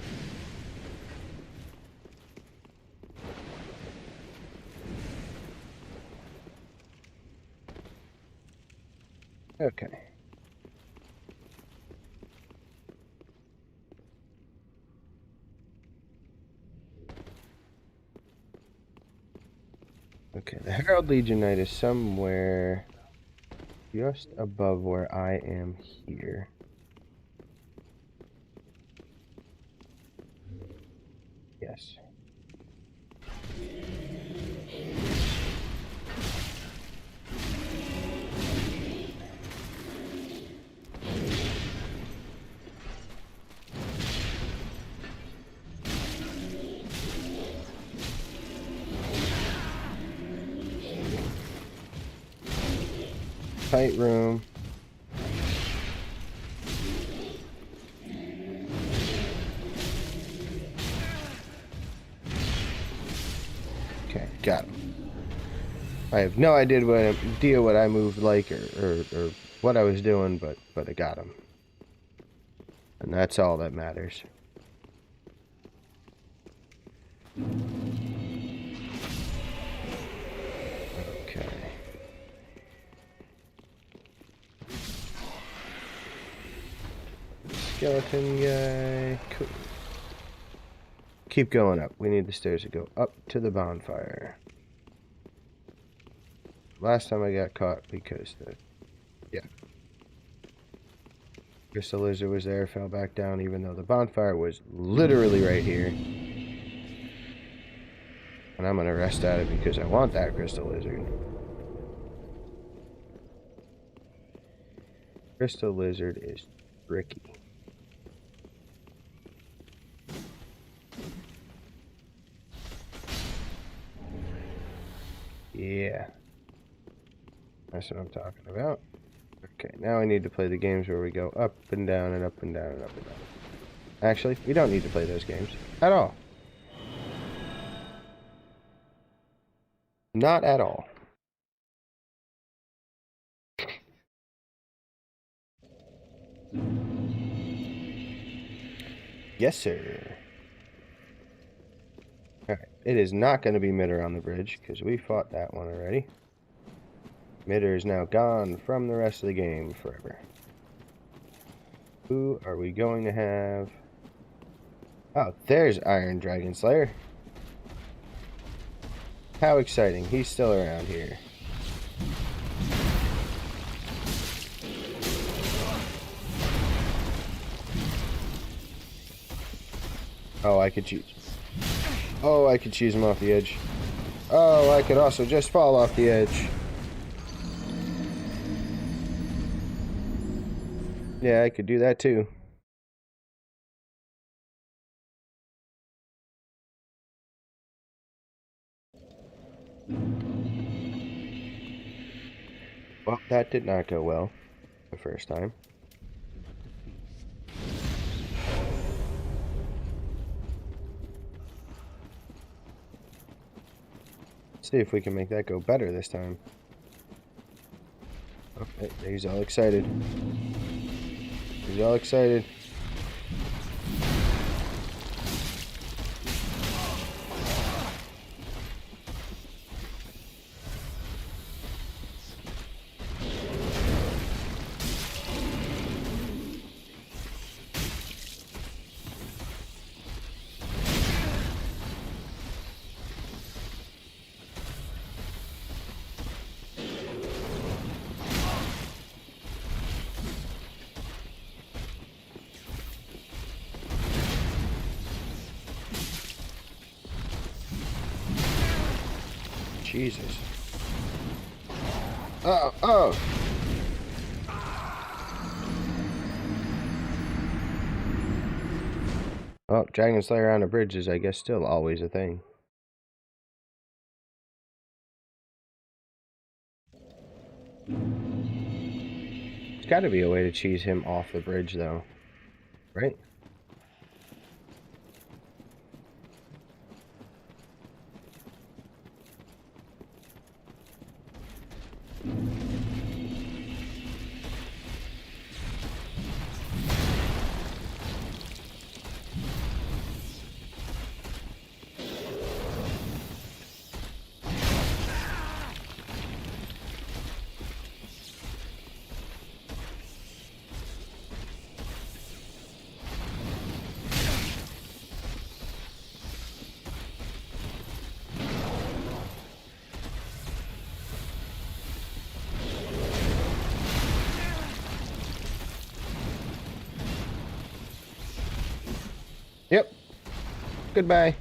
Okay. Okay, the Herald Legion Knight is somewhere just above where I am here. Yes. Tight room. Okay, got him. I have no idea what I moved like or what I was doing, but I got him. And that's all that matters. Okay. Skeleton guy. Cool. Keep going up. We need the stairs to go up to the bonfire. Last time I got caught because yeah. Crystal Lizard was there, fell back down even though the bonfire was literally right here. And I'm gonna rest at it because I want that Crystal Lizard. Crystal Lizard is tricky. Yeah. That's what I'm talking about. Okay, now I need to play the games where we go up and down and up and down and up and down. Actually, we don't need to play those games at all. Not at all. Yes, sir. Alright, it is not going to be Mitter on the bridge because we fought that one already. Mitter is now gone from the rest of the game forever. Who are we going to have? Oh, there's Iron Dragon Slayer. How exciting. He's still around here. Oh, I could choose. Oh, I could choose him off the edge. Oh, I could also just fall off the edge. Yeah, I could do that too. Well, that did not go well the first time. Let's see if we can make that go better this time. Okay, he's all excited. He's all excited. Jesus. Oh, oh! Oh, Dragon Slayer on a bridge is, I guess, still always a thing. There's gotta be a way to cheese him off the bridge, though. Right? Yep. Goodbye.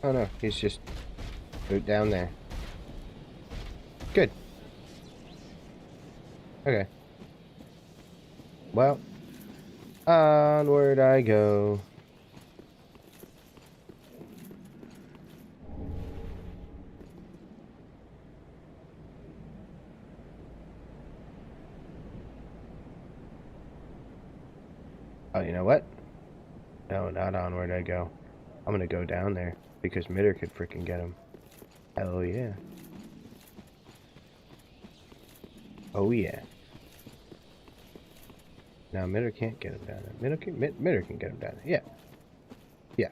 Oh no, he's just down there. Good. Okay. Well, onward I go. Oh, you know what? No, not onward I go. I'm gonna go down there because Mitter could freaking get him. Hell yeah. Oh yeah. Now Mitter can't get him down there. Mitter can get him down there. Yeah. Yeah.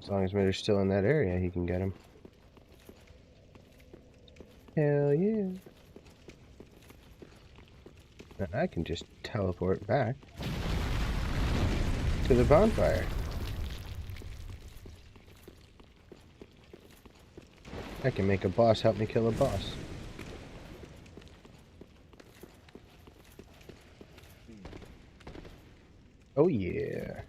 As long as Mitter's still in that area, he can get him. Hell yeah. Now I can just teleport back to the bonfire. I can make a boss help me kill a boss. Oh yeah.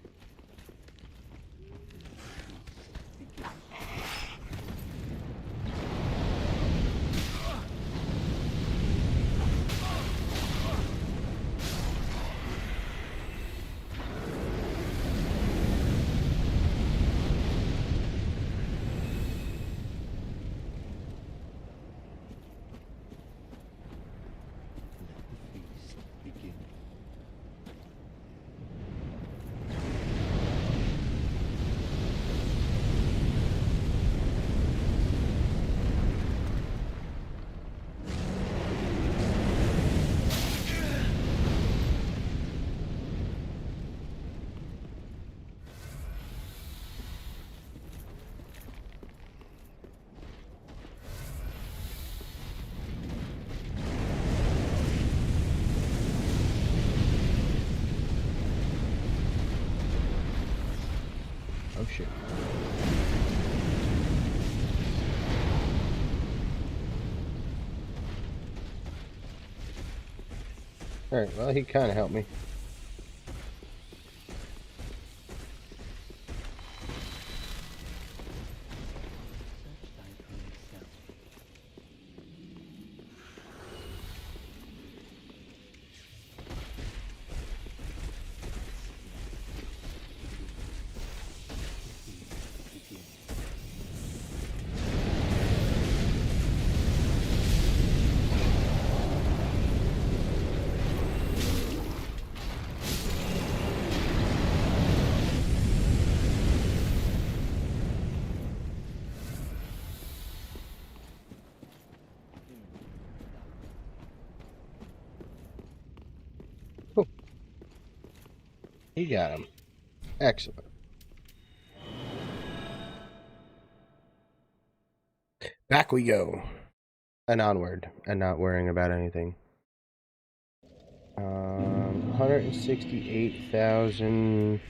Oh shit. Alright, well he kinda helped me. He got him. Excellent. Back we go. And onward. And not worrying about anything. 168,000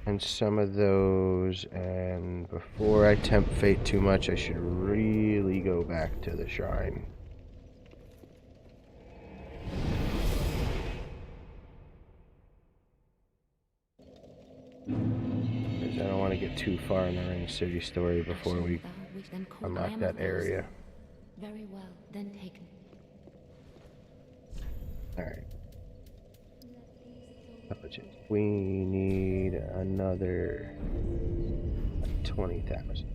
and some of those, and before I tempt fate too much, I should really go back to the shrine. Because I don't want to get too far in the Ring City story before we unlock that area. Very well, then taken. Alright. We need another 20,000.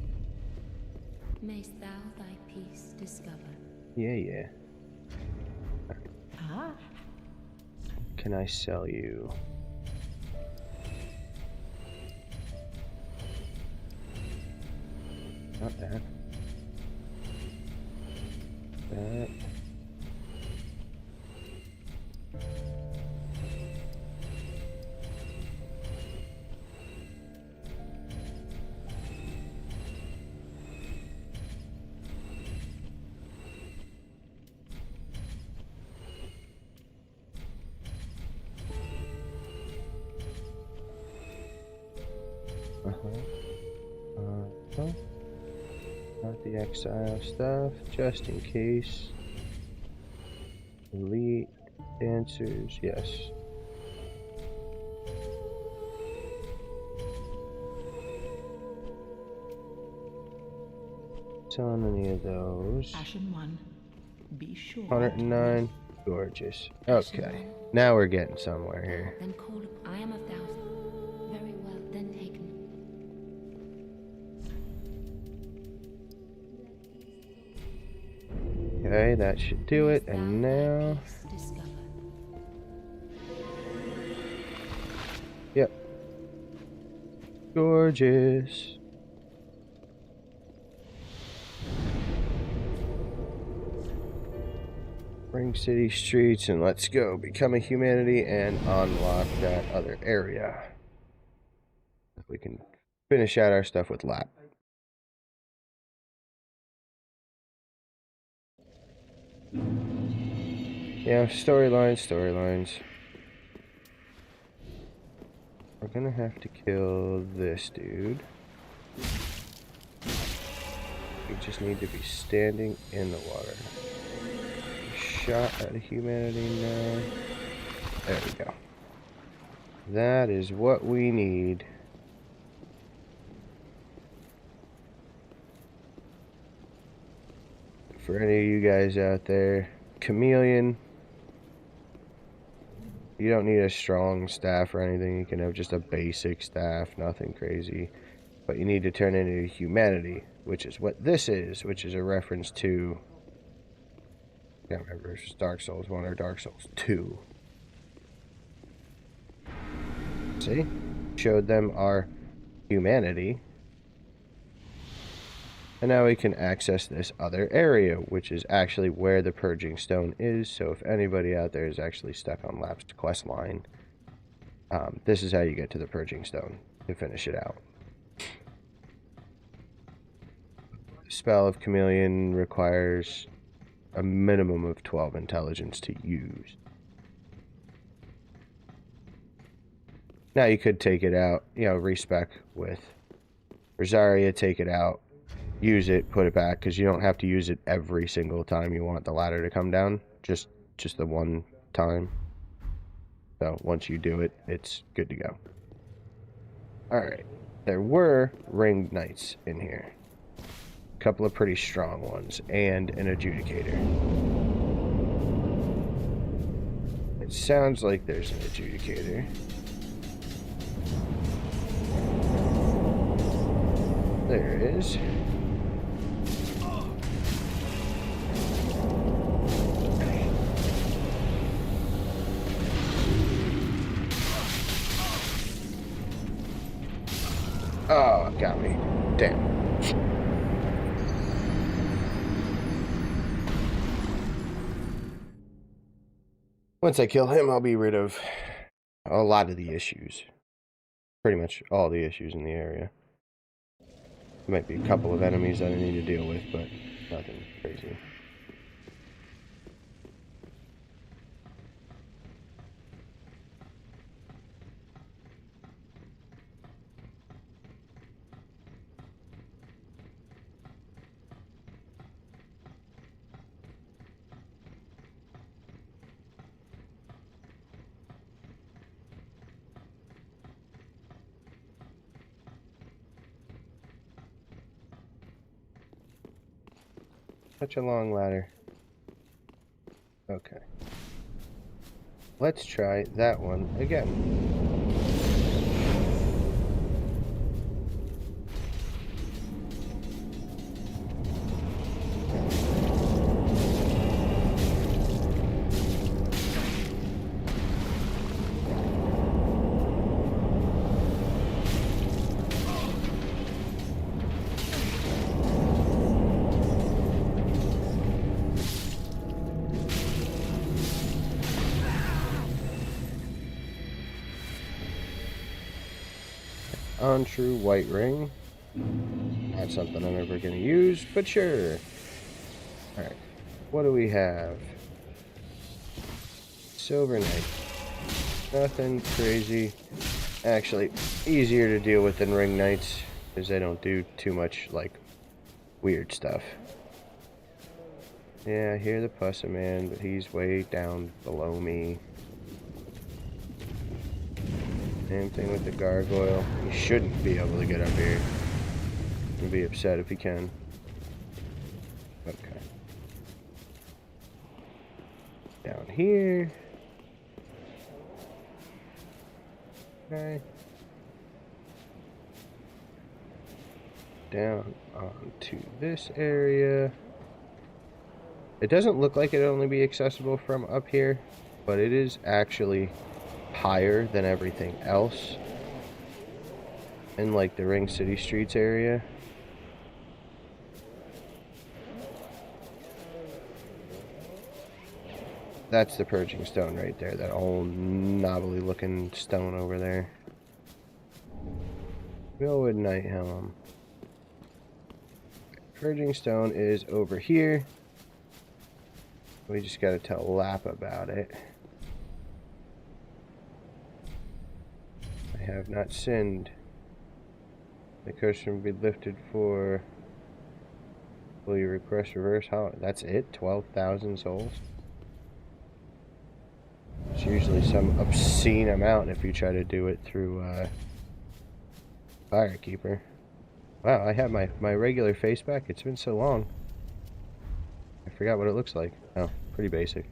Mayst thou thy peace discover. Yeah. Ah, Can I sell you? Not that. That. Not the exile stuff, just in case. Elite dancers, yes. Selling any of those. Ashen One, be sure. 109, gorgeous. Okay, now we're getting somewhere here. Then call up. I am 1,000. Very well, then taken. Okay, that should do it. And now, yep, gorgeous. Ring City streets, and let's go become a humanity and unlock that other area. We can finish out our stuff with lap. Yeah, storylines. We're gonna have to kill this dude. We just need to be standing in the water. Shot at a humanity now. There we go. That is what we need. For any of you guys out there, Chameleon, you don't need a strong staff or anything. You can have just a basic staff, nothing crazy. But you need to turn into humanity, which is what this is, which is a reference to, I can't remember if it's Dark Souls 1 or Dark Souls 2. See? Showed them our humanity. And now we can access this other area, which is actually where the Purging Stone is. So if anybody out there is actually stuck on Lap's quest line, this is how you get to the Purging Stone to finish it out. The spell of Chameleon requires a minimum of 12 intelligence to use. Now you could take it out, respec with Rosaria, take it out, use it, put it back, because you don't have to use it every single time you want the ladder to come down, just the one time. So once you do it, it's good to go. Alright, there were ringed knights in here. A couple of pretty strong ones, and an adjudicator. It sounds like there's an adjudicator. There it is. Oh, got me. Damn. Once I kill him, I'll be rid of a lot of the issues. Pretty much all the issues in the area. There might be a couple of enemies that I need to deal with, but nothing crazy. Such a long ladder. Okay. Let's try that one again. Untrue white ring. Not something I'm ever going to use, but sure. Alright. What do we have? Silver Knight. Nothing crazy. Actually, easier to deal with than ring knights, because they don't do too much, like, weird stuff. Yeah, I hear the Pussa Man, but he's way down below me. Same thing with the gargoyle. He shouldn't be able to get up here. I'll be upset if he can. Okay. Down here. Okay. Down onto this area. It doesn't look like it'd only be accessible from up here, but it is actually higher than everything else in like the Ring City Streets area. That's the purging stone right there, that old knobbly looking stone over there. Millwood Night Helm. Purging stone is over here. We just gotta tell Lap about it. I have not sinned. The curse can be lifted for... Will you request reverse? How? That's it? 12,000 souls? It's usually some obscene amount if you try to do it through Firekeeper. Wow, I have my regular face back. It's been so long. I forgot what it looks like. Oh, pretty basic.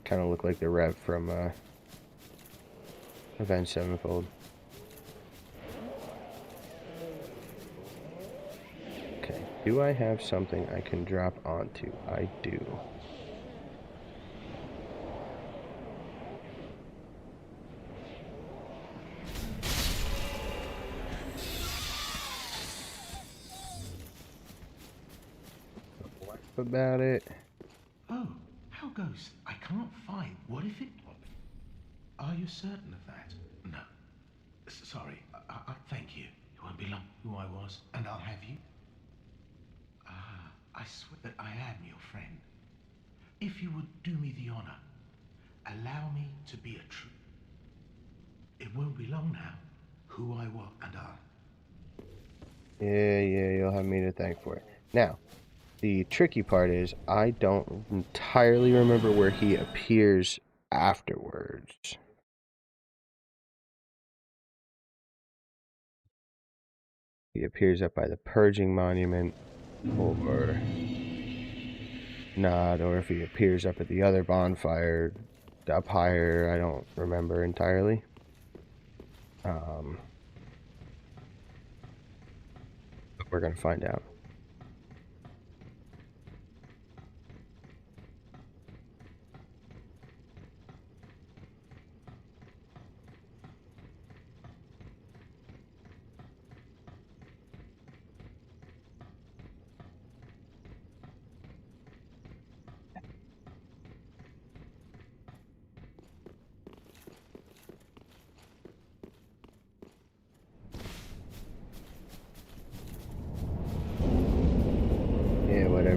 Kind of look like the Rev from Avenged Sevenfold. Okay, do I have something I can drop onto? I do. About it. Oh, how goes? I can't find. What if it... Are you certain of that? No. Sorry. Thank you. It won't be long who I was, and I'll have you. Ah, I swear that I am your friend. If you would do me the honor, allow me to be a true... It won't be long now. Who I was and are. Yeah, you'll have me to thank for it. Now, the tricky part is I don't entirely remember where he appears afterwards. He appears up by the Purging Monument, or not, or if he appears up at the other bonfire up higher, I don't remember entirely. But we're gonna find out.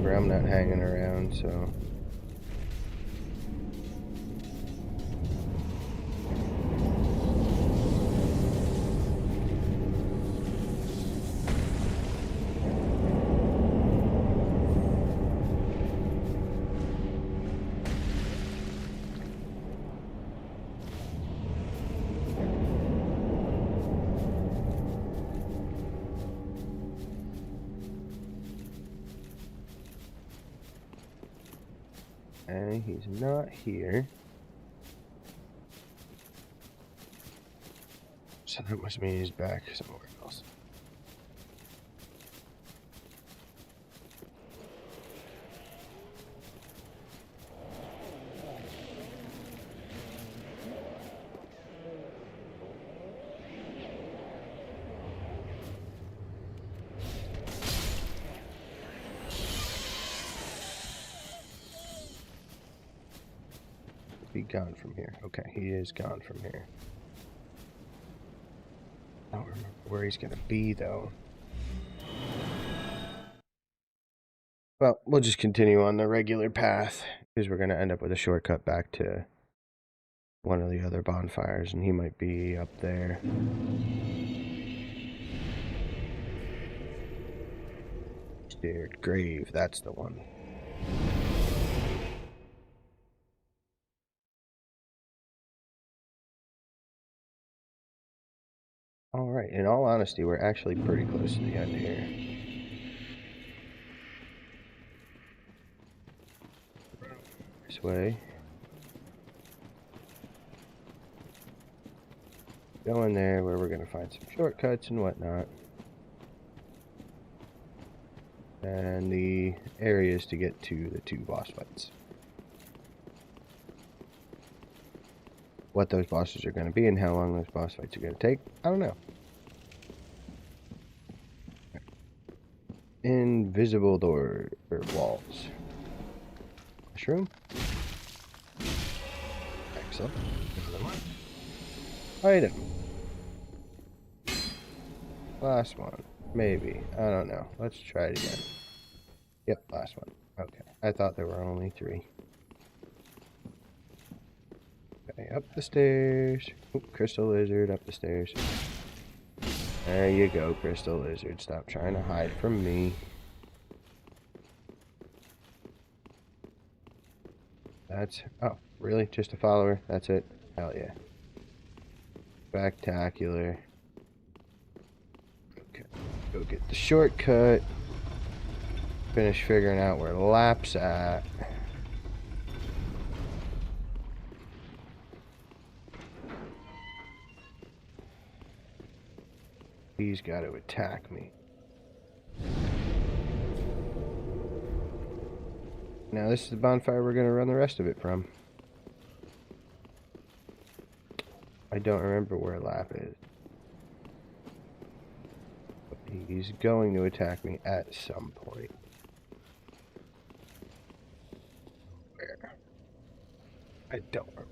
remember, I'm not hanging around, so... Okay, he's not here. So that must mean he's back somewhere else. Be gone from here. Okay, he is gone from here. I don't remember where he's gonna be though. Well, we'll just continue on the regular path because we're gonna end up with a shortcut back to one of the other bonfires, and he might be up there. Steered grave, that's the one. Alright, in all honesty, we're actually pretty close to the end here. This way. Go in there where we're gonna find some shortcuts and whatnot. And the areas to get to the 2 boss fights. What those bosses are going to be and how long those boss fights are going to take, I don't know. Invisible door or walls. Mushroom. Excellent. Item. Last one. Maybe. I don't know. Let's try it again. Yep, last one. Okay. I thought there were only 3. Okay, up the stairs. Oop, crystal lizard, up the stairs. There you go, crystal lizard. Stop trying to hide from me. That's... Oh, really? Just a follower? That's it? Hell yeah. Spectacular. Okay, go get the shortcut. Finish figuring out where Lap's at. He's got to attack me. Now this is the bonfire we're going to run the rest of it from. I don't remember where Lap is. But he's going to attack me at some point. Where? I don't remember.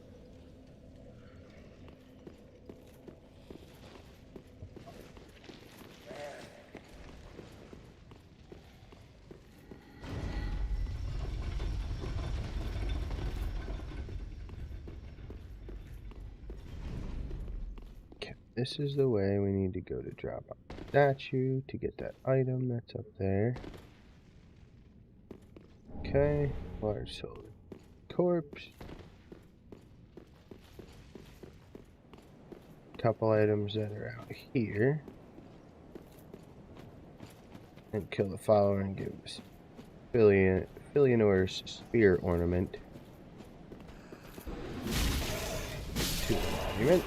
This is the way we need to go to drop off the statue to get that item that's up there. Okay, large solar corpse. Couple items that are out here. And kill the follower and give us Filianor's spear ornament to the monument.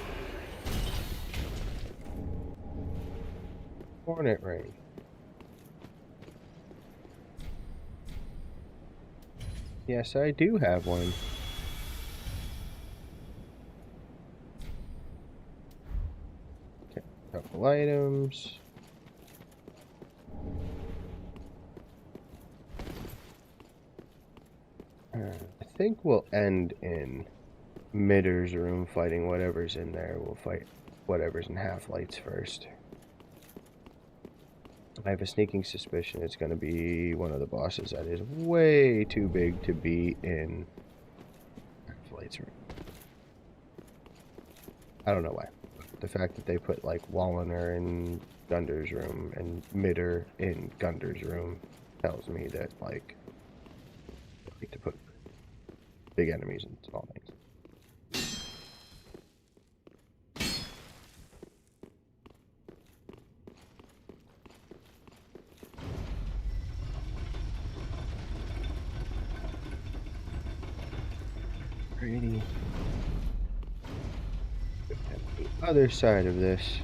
Hornet ring. Yes, I do have one. Okay, couple items. I think we'll end in Midder's room fighting whatever's in there. We'll fight whatever's in Half-Lights first. I have a sneaking suspicion it's going to be one of the bosses that is way too big to be in Flight's room. I don't know why. The fact that they put like Walliner in Gunder's room and Mitter in Gunder's room tells me that like they like to put big enemies in small things. Pretty. The other side of this.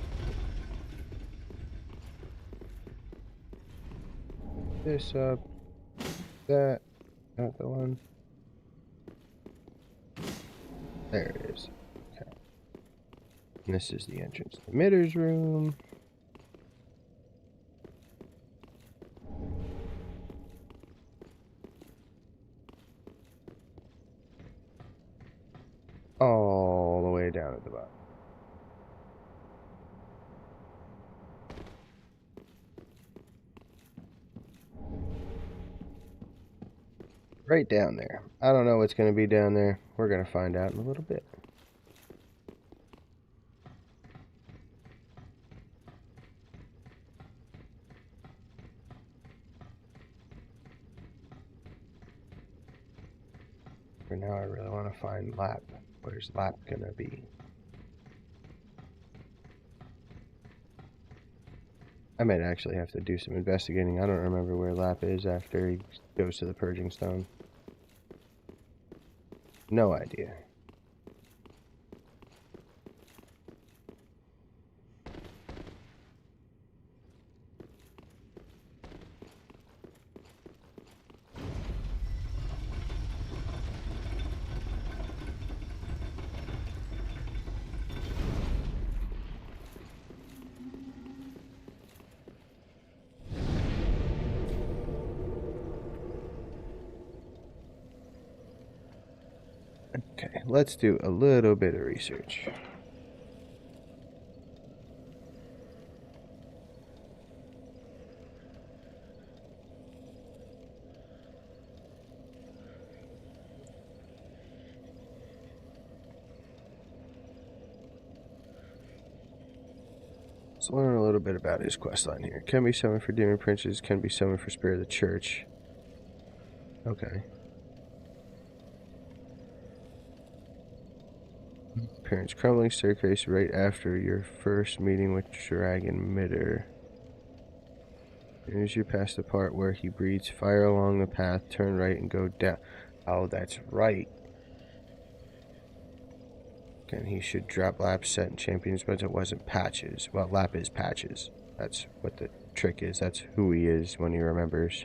This up. That. Not the one. There it is. Okay. And this is the entrance to Mitter's room. All the way down at the bottom. Right down there. I don't know what's going to be down there. We're going to find out in a little bit. For now, I really want to find Lap. Where's Lap going to be? I might actually have to do some investigating. I don't remember where Lap is after he goes to the Purging Stone. No idea. Okay, let's do a little bit of research. Let's learn a little bit about his questline here. Can be summoned for demon princes, can be summoned for spirit of the church. Okay. Appearance crumbling staircase right after your first meeting with Dragon Mitter. As soon as you pass the part where he breathes fire along the path, turn right and go down. Oh, that's right. And he should drop Lap set and champions, but it wasn't Patches. Well, Lap is Patches. That's what the trick is. That's who he is when he remembers.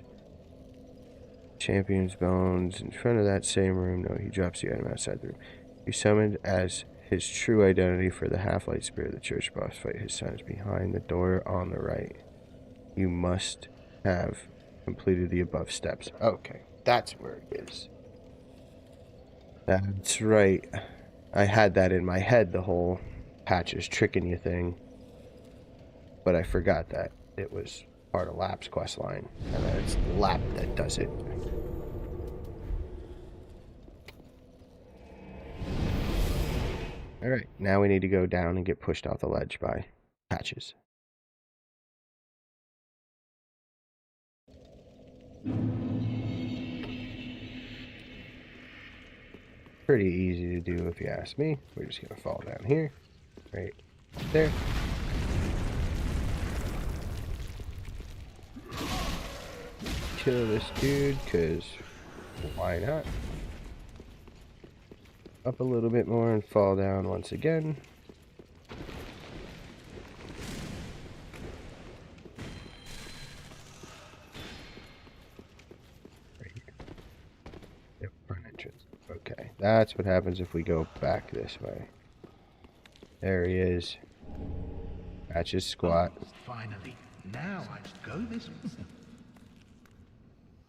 Champion's bones in front of that same room. No, he drops the item outside the room. He summoned as his true identity for the Half-Light Spirit of the Church boss fight. His son is behind the door on the right. You must have completed the above steps. Okay, that's where it is. That's right. I had that in my head, the whole Patches tricking you thing. But I forgot that it was part of Lap's questline. And that it's Lap that does it. Alright, now we need to go down and get pushed off the ledge by Patches. Pretty easy to do if you ask me. We're just going to fall down here. Right there. Kill this dude, because why not? Up a little bit more and fall down once again. Right here. Yep, front entrance. Okay, that's what happens if we go back this way. There he is. Patches squat. Oh, finally. Now I must go this way.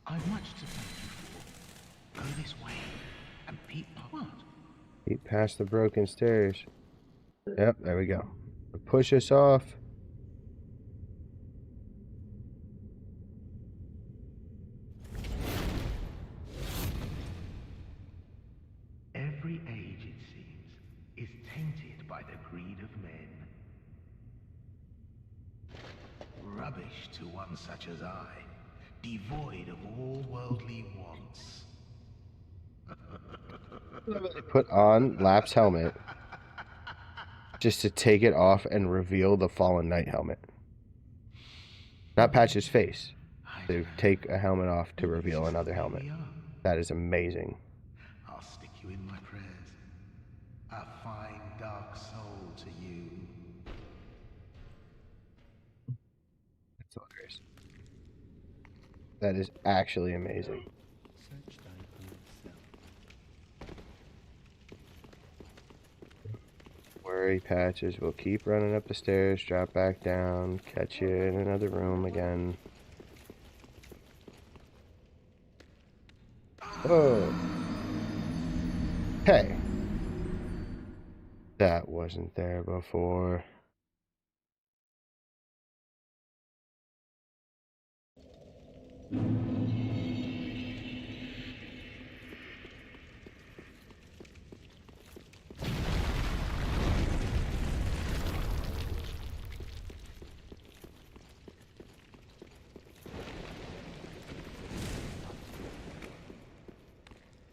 I've much to thank you for. Go this way and peep what? Peep past the broken stairs. Yep, there we go. Push us off. by the greed of men. Rubbish to one such as I, devoid of all worldly wants. Put on Lap's helmet just to take it off and reveal the Fallen Knight helmet. Not Patch's face. To take a helmet off to reveal another helmet. That is amazing. I'll stick you in my prayers. A fine dark soul to you. That's hilarious. That is actually amazing. Search thine own self. Worry, Patches. We'll keep running up the stairs, drop back down, catch you in another room again. Oh. Hey. That wasn't there before.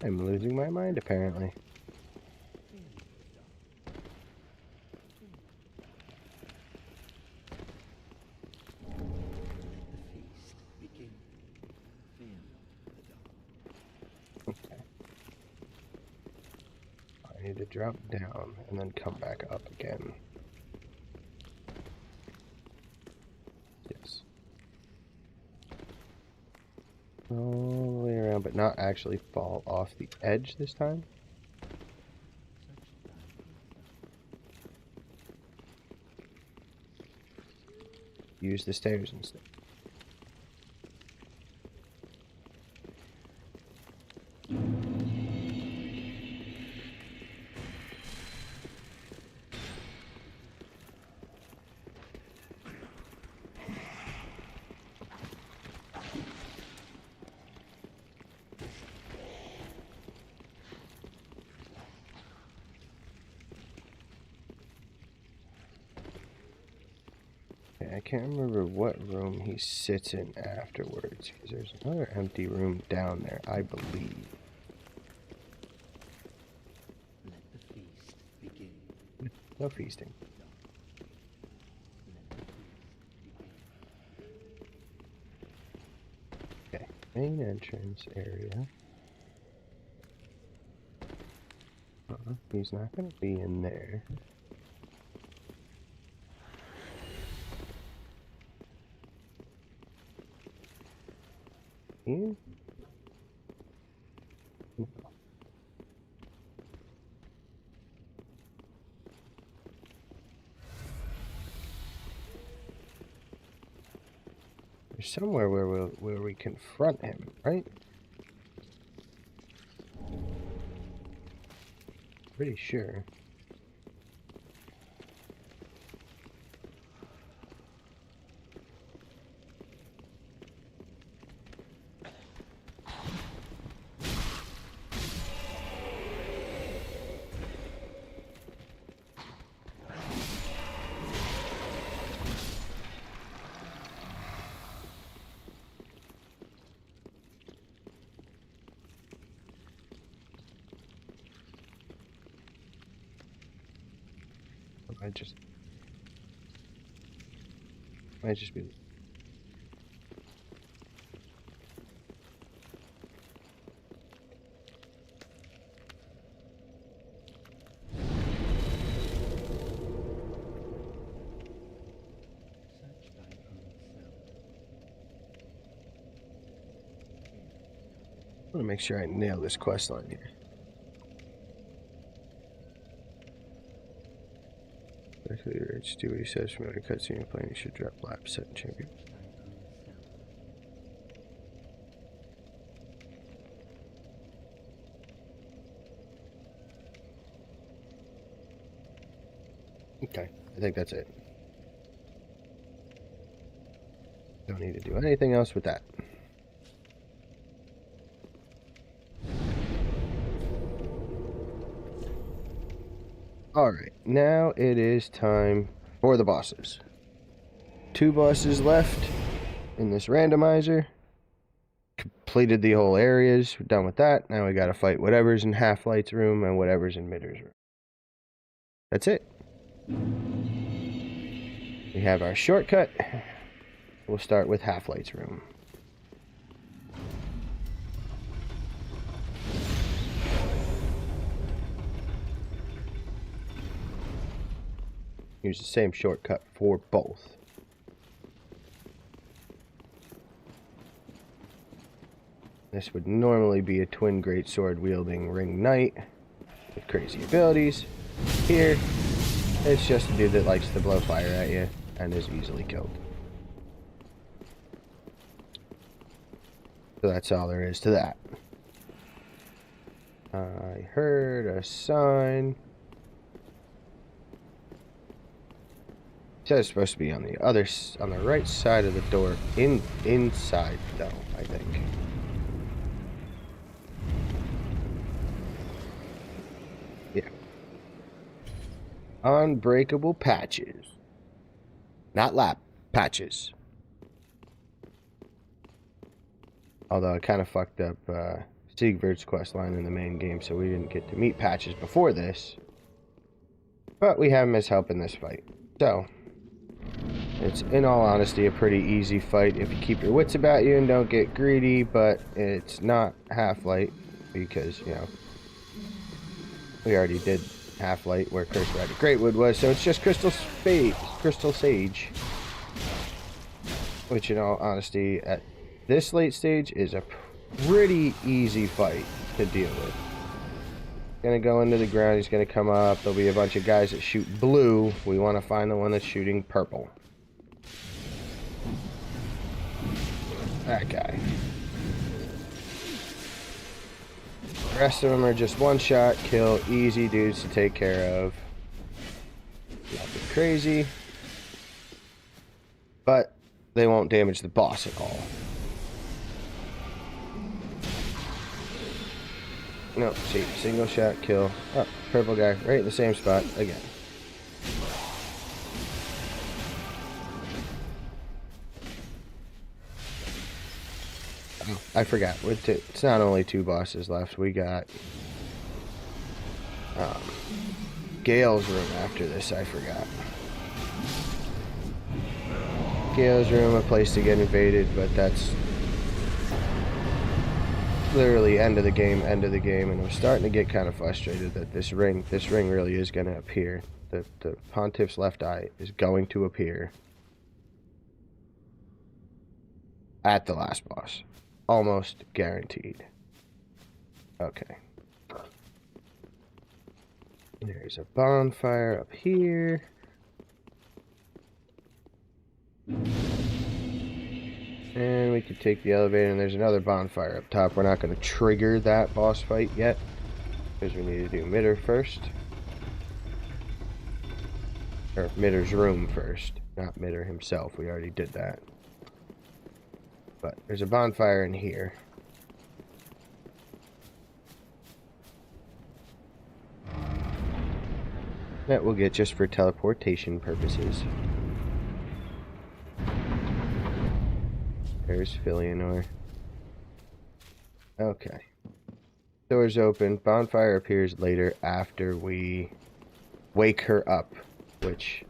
I'm losing my mind, apparently. Okay. I need to drop down and then come back up again. Yes. All the way around, but not actually fall off the edge this time. Use the stairs instead. I can't remember what room he sits in afterwards, because there's another empty room down there, I believe. Let the feast begin. No feasting. Okay, main entrance area. He's not going to be in there. Here? No. There's somewhere where we confront him, right? Pretty sure. Might just be. Search thine own self. I want to make sure I nail this quest line here. Exactly right. Do what he says from every cutscene you're playing. You should drop lap set champion. Thine own self. Okay, I think that's it. Don't need to do anything else with that. Alright, now it is time for the bosses. 2 bosses left in this randomizer. Completed the whole areas. We're done with that. Now we gotta fight whatever's in Half-Light's room and whatever's in Midder's room. That's it. We have our shortcut. We'll start with Half-Light's room. Use the same shortcut for both. This would normally be a twin greatsword wielding ring knight with crazy abilities. Here, it's just a dude that likes to blow fire at you and is easily killed. So that's all there is to that. I heard a sign. It says it's supposed to be on the right side of the door, inside though, I think. Yeah. Unbreakable patches. Not lap patches. Although I kind of fucked up Siegfried's questline in the main game, so we didn't get to meet patches before this. But we have him as help in this fight. So, it's, in all honesty, a pretty easy fight if you keep your wits about you and don't get greedy, but it's not Half-Light because, you know, we already did Half-Light where Curse Rider Greatwood was, so it's just Crystal Sage. Which, in all honesty, at this late stage is a pretty easy fight to deal with. Gonna go into the ground, he's gonna come up, there'll be a bunch of guys that shoot blue. We want to find the one that's shooting purple. That guy. The rest of them are just one shot kill, easy dudes to take care of. Nothing crazy. But they won't damage the boss at all. No, see, single shot kill. Oh, purple guy, right in the same spot again. Oh, I forgot. It's not only 2 bosses left. We got Gale's room after this. I forgot. Gale's room, a place to get invaded, but that's literally end of the game, and I'm starting to get kind of frustrated that this ring really is going to appear. The Pontiff's left eye is going to appear at the last boss. Almost guaranteed. Okay. There's a bonfire up here. And we could take the elevator, and there's another bonfire up top. We're not going to trigger that boss fight yet, because we need to do Midder first. Or Midder's room first, not Midder himself. We already did that. But there's a bonfire in here. That we'll get just for teleportation purposes. There's Philionor. Okay. Doors open. Bonfire appears later after we wake her up, which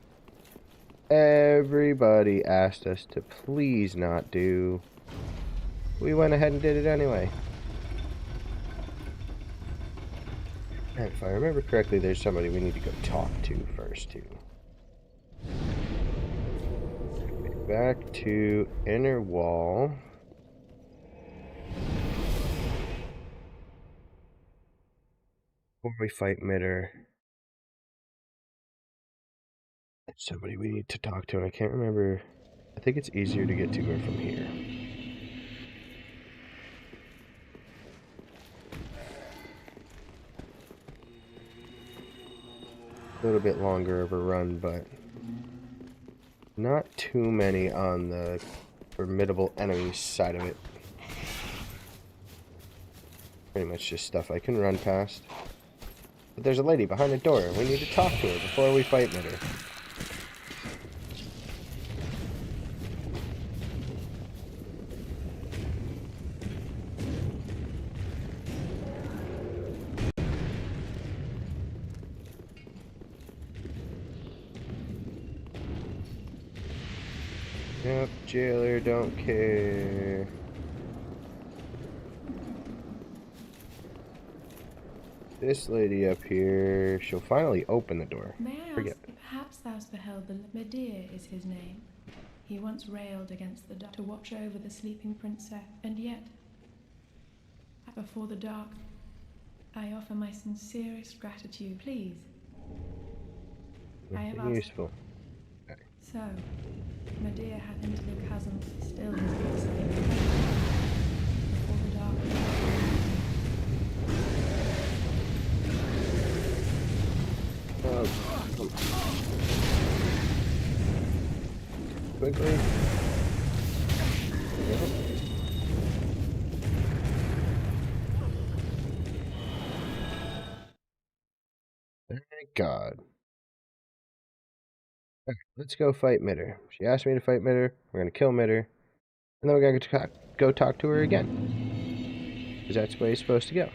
everybody asked us to please not do. We went ahead and did it anyway. And if I remember correctly, there's somebody we need to go talk to first, too. Back to inner wall. Before we fight Midder, there's somebody we need to talk to, and I can't remember. I think it's easier to get to her from here. A little bit longer of a run, but not too many on the formidable enemy side of it. Pretty much just stuff I can run past. But there's a lady behind the door, and we need to talk to her before we fight Mitter. Yep, jailer don't care. This lady up here, she'll finally open the door. May I Forget. ask, perhaps thou's beheld the Medea is his name. He once railed against the dark to watch over the sleeping princess, and yet, before the dark, I offer my sincerest gratitude. Please. I have Nothing asked. useful. So, Medea hath into the chasm, still his good saying. Before the dark. Quickly. Yep. Thank God. Alright, let's go fight Mitter. She asked me to fight Mitter. We're gonna kill Mitter. And then we're gonna go talk to her again. Because that's the way it's supposed to go.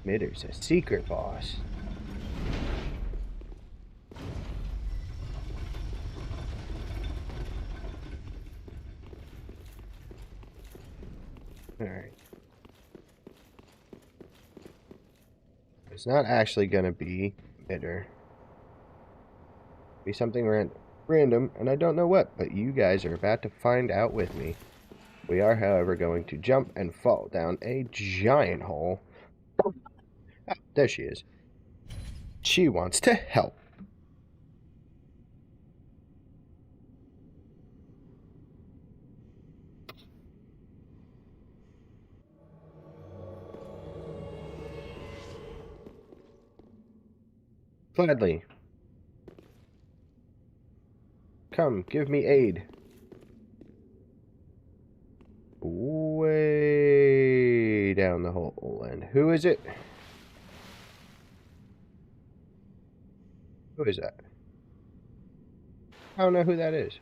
Mitter's a secret boss. Alright. It's not actually gonna be Mitter. Be something random, and I don't know what, but you guys are about to find out with me. We are, however, going to jump and fall down a giant hole. Ah, there she is. She wants to help. Gladly. Come, give me aid. Way down the hole. And who is it? Who is that? I don't know who that is.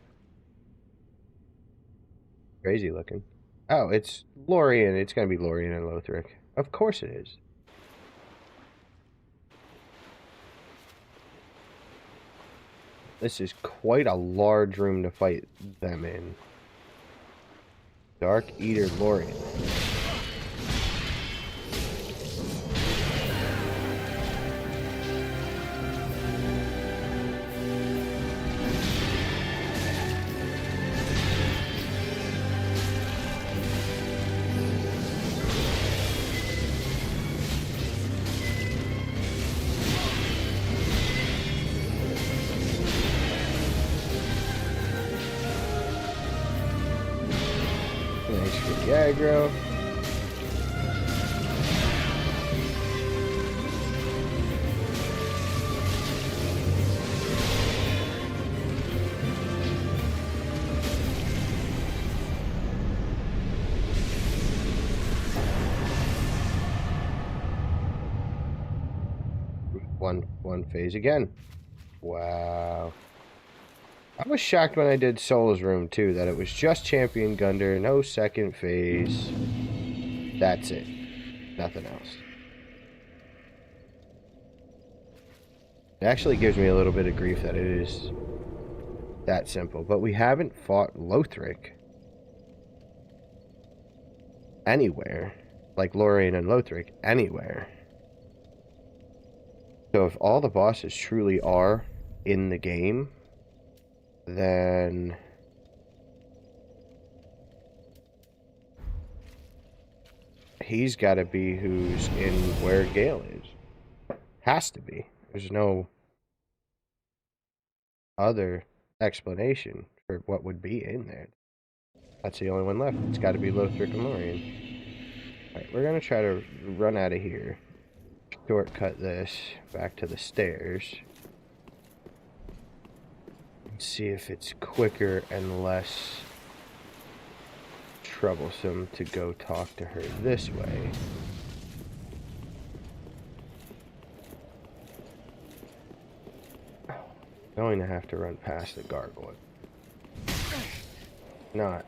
Crazy looking. Oh, it's Lorien. It's going to be Lorien and Lothric. Of course it is. This is quite a large room to fight them in. Dark Eater Lorien. Thanks for the aggro. One phase again. Wow. I was shocked when I did Soul's Room too that it was just Champion Gunder, no second phase. That's it. Nothing else. It actually gives me a little bit of grief that it is that simple. But we haven't fought Lothric anywhere. Like Lorien and Lothric anywhere. So if all the bosses truly are in the game, then he's got to be who's in where Gale is. Has to be. There's no other explanation for what would be in there. That's the only one left. It's got to be Lothric and Lorien. Alright, we're going to try to run out of here. Shortcut this back to the stairs. See if it's quicker and less troublesome to go talk to her this way. Going to have to run past the gargoyle. Not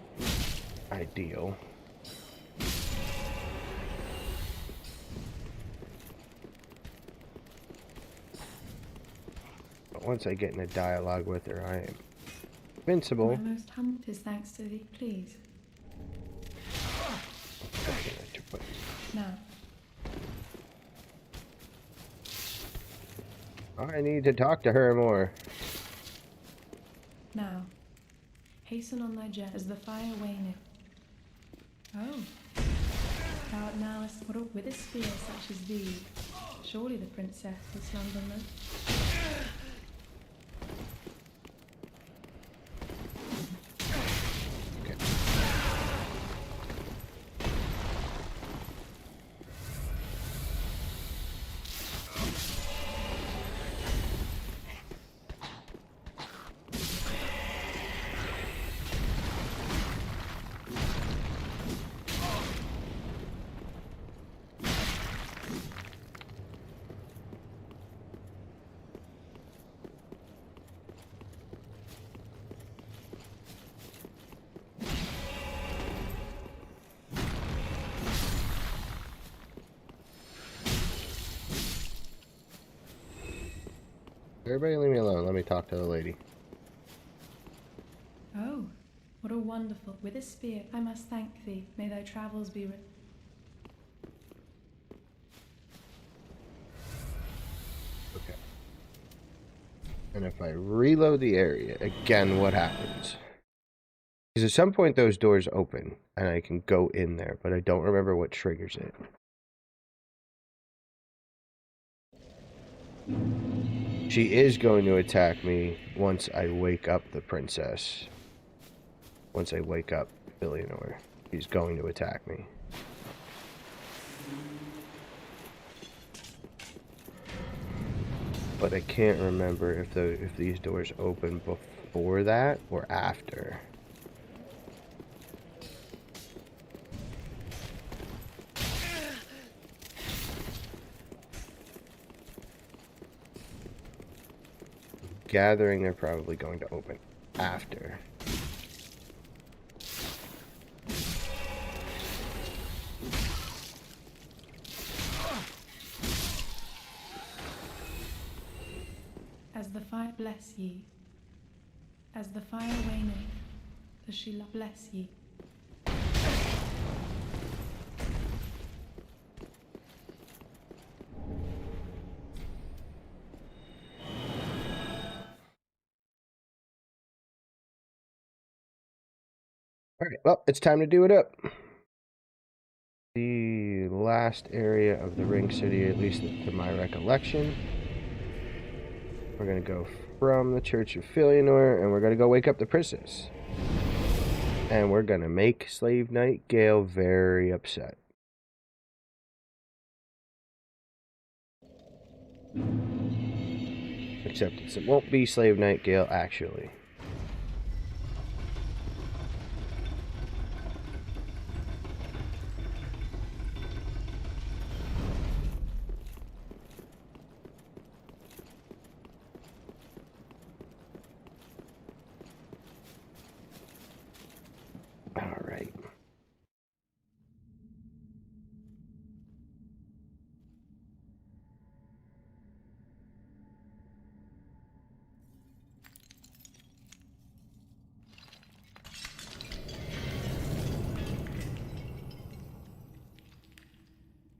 ideal. But once I get in a dialogue with her, I am invincible. My most humble is thanks to thee, please. Now, I need to talk to her more. now, hasten on thy journey as the fire waneth. Oh, thou art now with a spear such as thee. Surely the princess will slumber not. Everybody leave me alone. Let me talk to the lady. Oh, what a wonderful. With a spear, I must thank thee. May thy travels be Okay. And if I reload the area, again, what happens? Because at some point those doors open, and I can go in there, but I don't remember what triggers it. She is going to attack me once I wake up the princess. Once I wake up Eleanor, she's going to attack me. But I can't remember if these doors open before that or after. Gathering, they're probably going to open after. as the fire bless ye. As the fire waneth, the Sheila bless ye. Alright, well, it's time to do it up. The last area of the Ring City, at least to my recollection. We're going to go from the Church of Filianor, and we're going to go wake up the princess. And we're going to make Slave Knight Gale very upset. Except it won't be Slave Knight Gale, actually. Alright.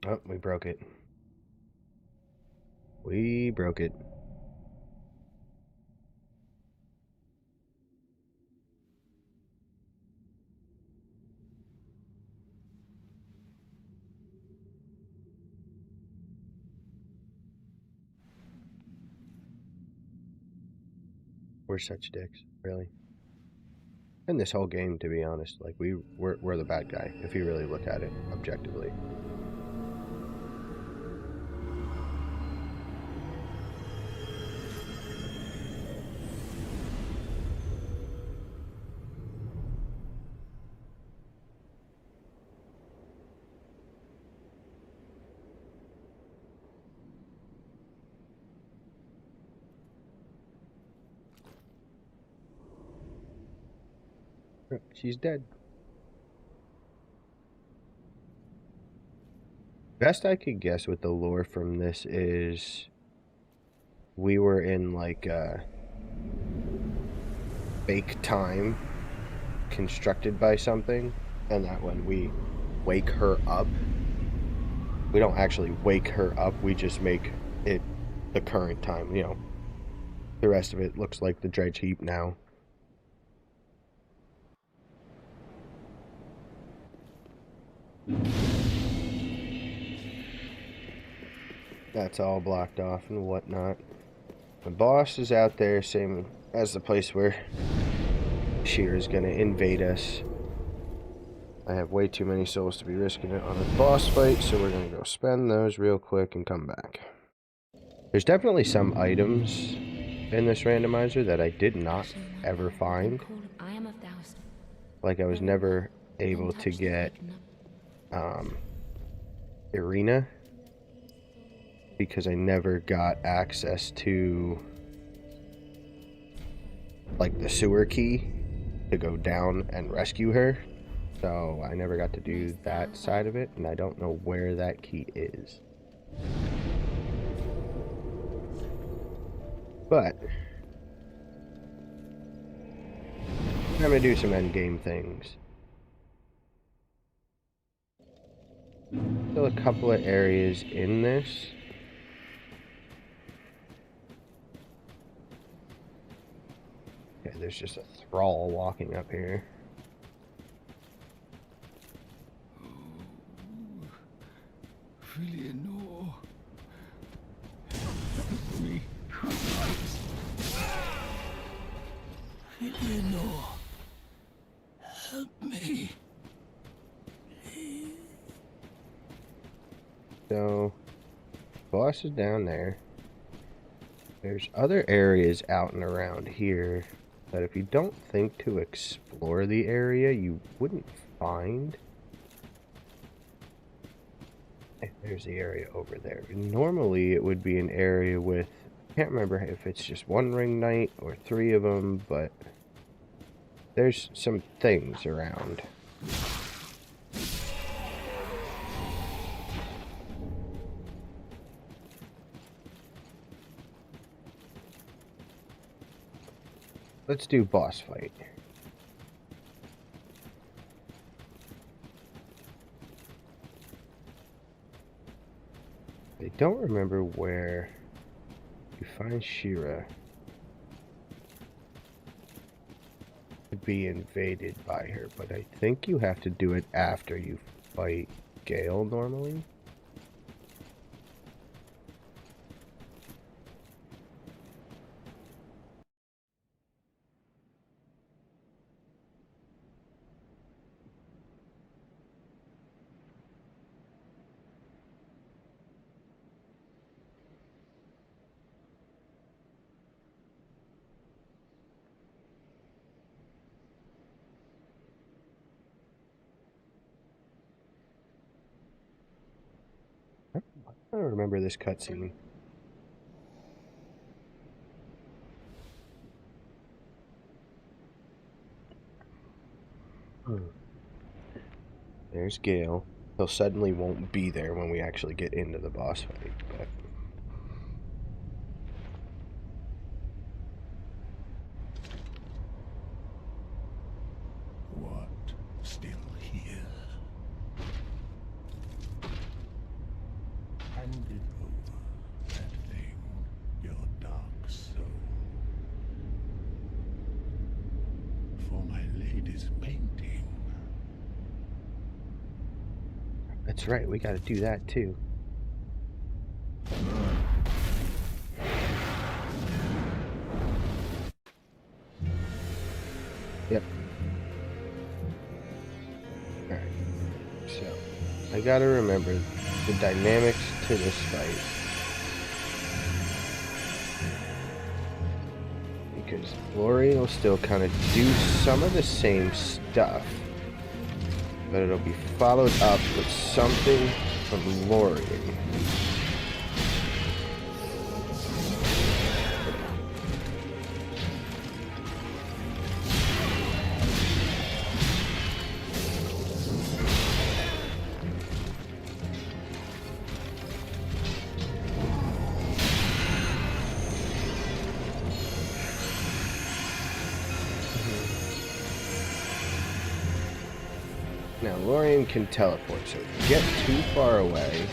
Oh, we broke it. We broke it. We're such dicks, really. In this whole game, to be honest, like we're the bad guy if you really look at it objectively. She's dead. Best I could guess with the lore from this is we were in like a fake time constructed by something, and that when we wake her up, we don't actually wake her up, we just make it the current time, you know. The rest of it looks like the dredge heap now. That's all blocked off and whatnot. The boss is out there, same as the place where Shira's gonna invade us. I have way too many souls to be risking it on a boss fight, so we're gonna go spend those real quick and come back. There's definitely some items in this randomizer that I did not ever find. Like I was never able to get Irina, because I never got access to like the sewer key to go down and rescue her. So I never got to do that side of it, and I don't know where that key is. But I'm gonna do some end game things. Still a couple of areas in this. Okay, there's just a thrall walking up here. Really no. Help me. Really no. Help me. So, boss is down there. There's other areas out and around here that if you don't think to explore the area, you wouldn't find. Hey, there's the area over there. Normally, it would be an area with, I can't remember if it's just one ring knight or 3 of them, but there's some things around. Let's do boss fight. I don't remember where you find Shira to be invaded by her, but I think you have to do it after you fight Gale normally. I don't remember this cutscene. There's Gale. He'll suddenly won't be there when we actually get into the boss fight, but What? Still here? Hand it over, that thing, your dark soul. For my lady's painting. that's right, we gotta do that too. Yep. Alright. So, I gotta remember the dynamics to this fight. Because Glory will still kind of do some of the same stuff, but it'll be followed up with something from Lori. Now, Lorian can teleport, so if you get too far away...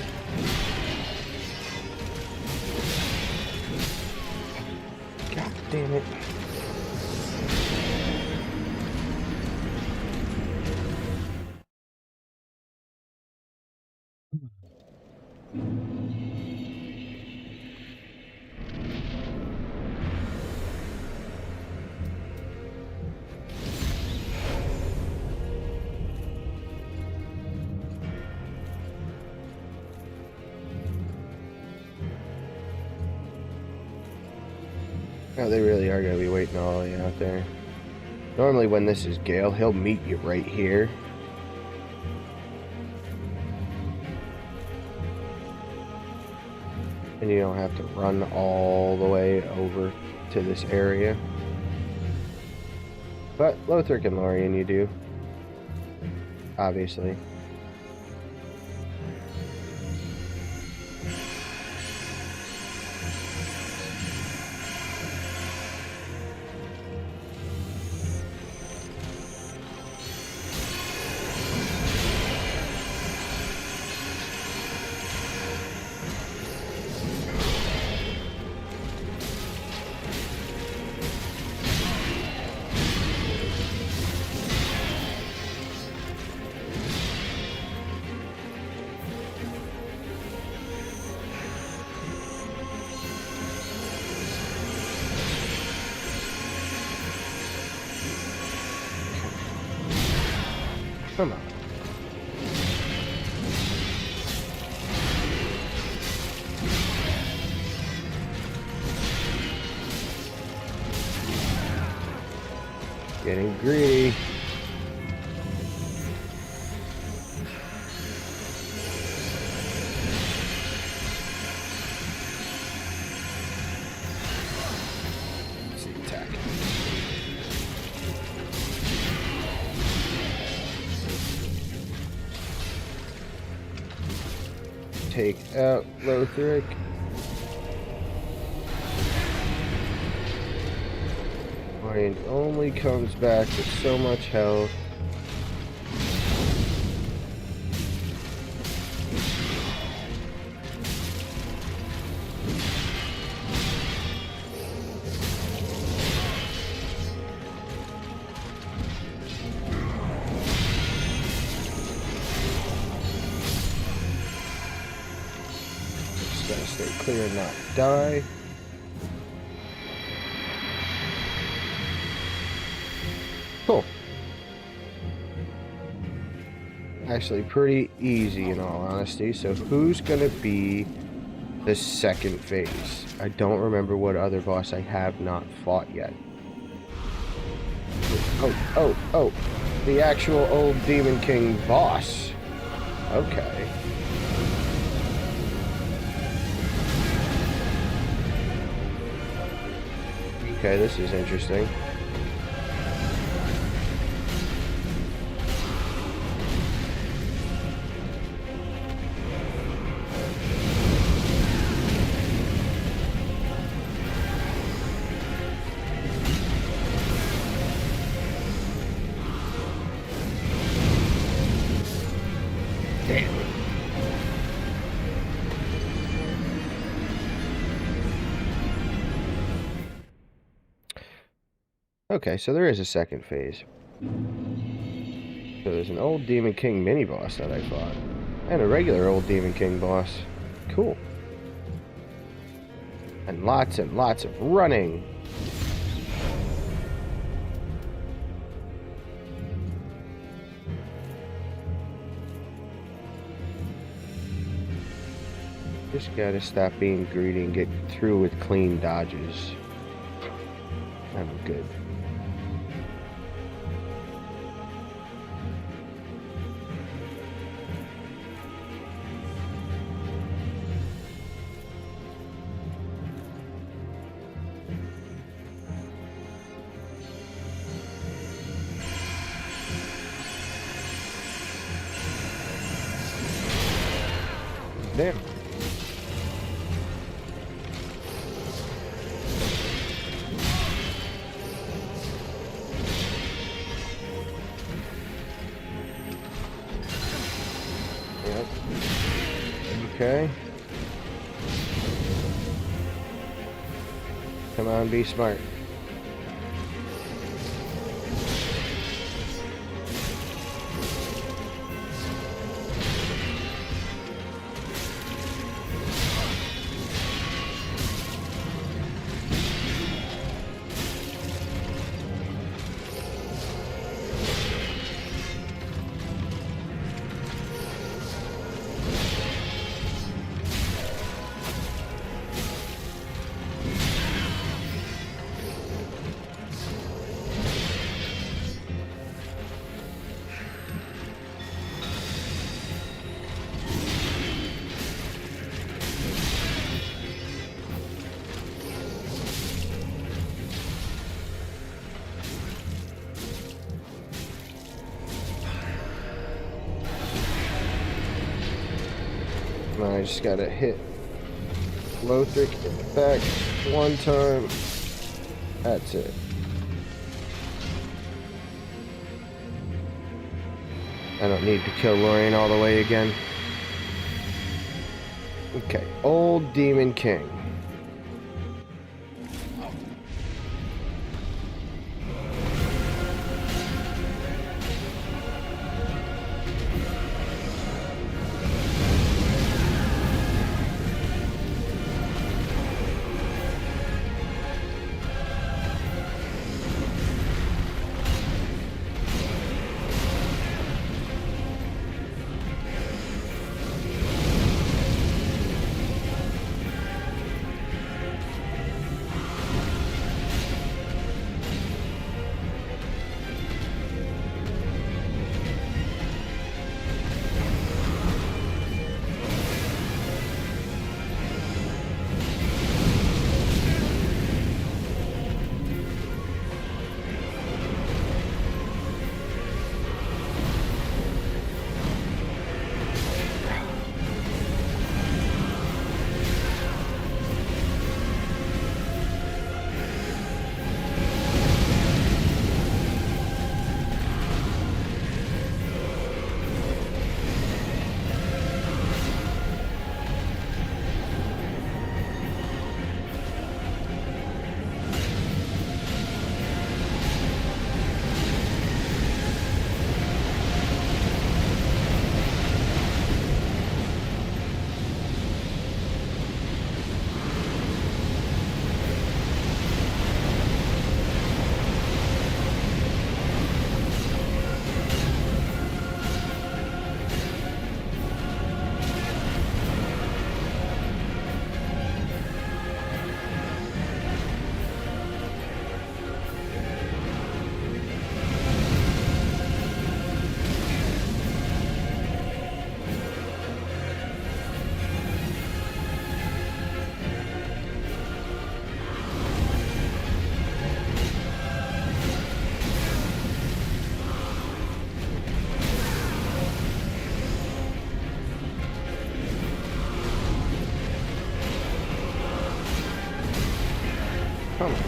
God damn it. Oh, they really are going to be waiting all the way out there. Normally when this is Gale, he'll meet you right here. And you don't have to run all the way over to this area. But Lothric and Lorien you do. Obviously. Come on. Getting greedy. Let's see, attack. Take out Lothric. Lorien only comes back with so much health. Just gotta stay clear and not die. Cool. Actually, pretty easy in all honesty. So who's gonna be the second phase? I don't remember what other boss I have not fought yet. Oh. The actual old Demon King boss. Okay. Okay, this is interesting. Okay, so there is a second phase. So there's an old Demon King mini-boss that I fought. And a regular old Demon King boss. Cool. And lots of running. Just gotta stop being greedy and get through with clean dodges. I'm good. Damn. Okay. Come on, be smart. I just gotta hit Lothric in the back one time. That's it. I don't need to kill Lorraine all the way again. Okay, Old Demon King. Come on.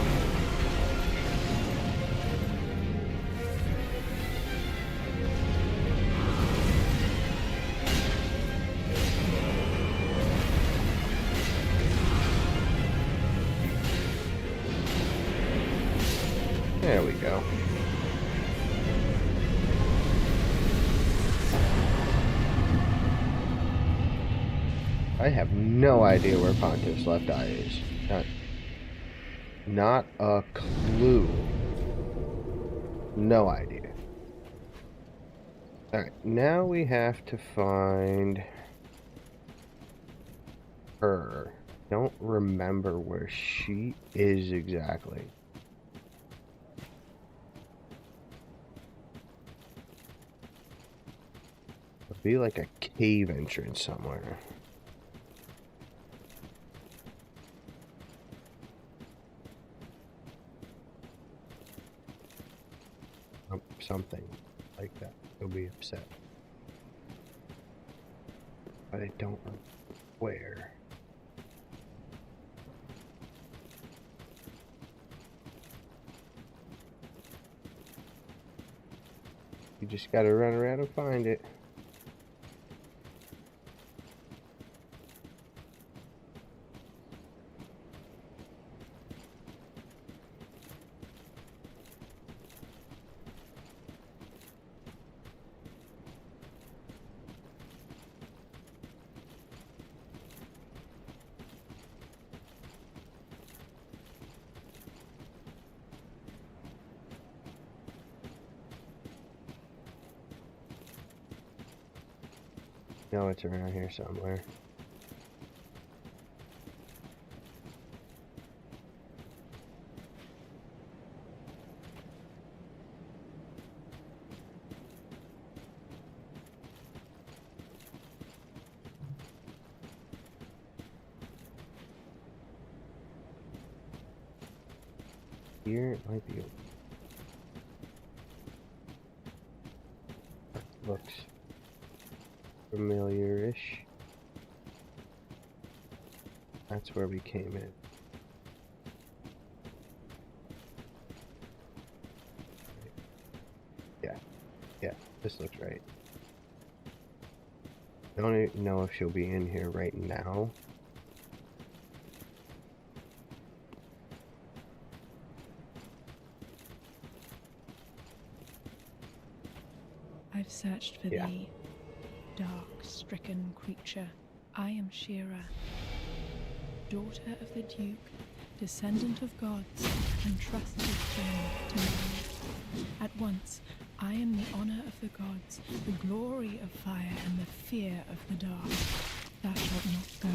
There we go. I have no idea where Pontiff's left eye is. Not a clue. No idea. Alright, now we have to find her. Don't remember where she is exactly. It'll be like a cave entrance somewhere. Something like that. He'll be upset. But I don't know where. You just gotta run around and find it. No, it's around here somewhere. Here it might be. Looks familiar-ish. That's where we came in. Yeah, this looks right. I don't even know if she'll be in here right now. I've searched for thee, dark, stricken creature. I am Shira, daughter of the Duke, descendant of gods, and trusted friend to man. At once, I am the honor of the gods, the glory of fire, and the fear of the dark. Thou shalt not go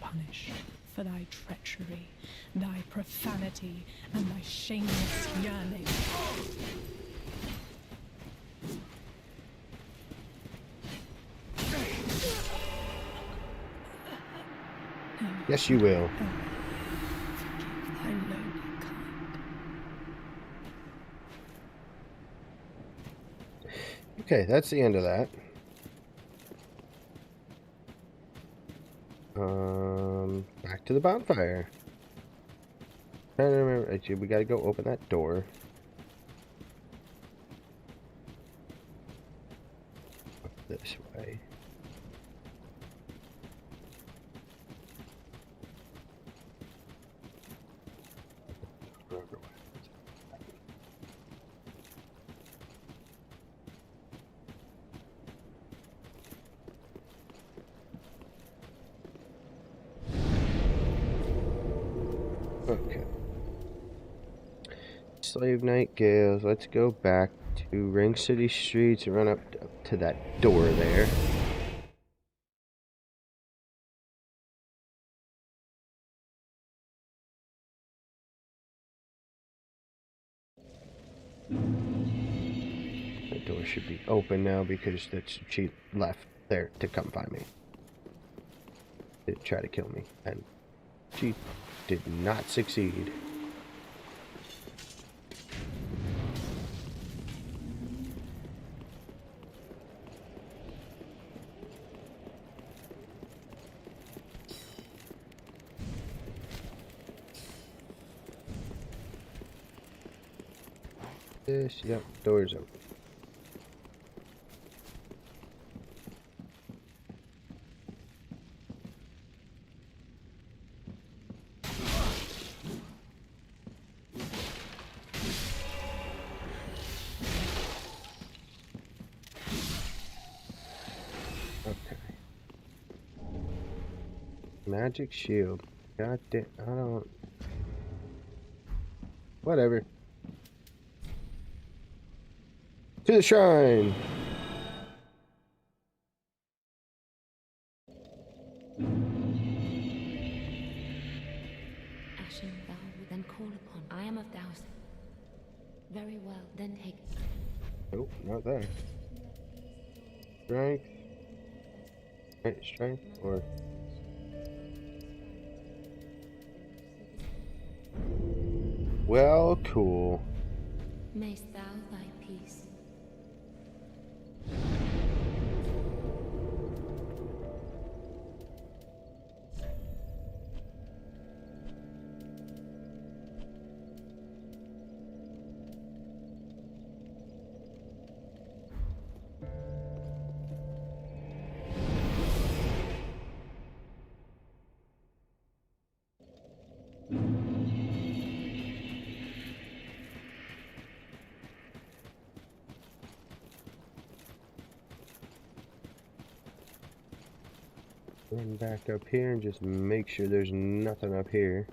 unpunished for thy treachery, thy profanity, and thy shameless yearning. Yes, you will. Forgive thy lonely kind. Okay, that's the end of that. Back to the bonfire. Trying to remember, actually, we gotta go open that door. Up this way. Okay. Slave Night Gales. Let's go back to Ring City Streets and run up to that door there. That door should be open now because she left there to come find me. To try to kill me. And she did not succeed. This, yep, door's open. Okay. Magic shield. God damn, I don't... Whatever. To the shrine! Ashen thou would then call upon. I am of thousand. Very well, then take. Nope, not there. Strength. Right, strength or... Well, cool. Mayst thou thy peace. Run back up here and just make sure there's nothing up here.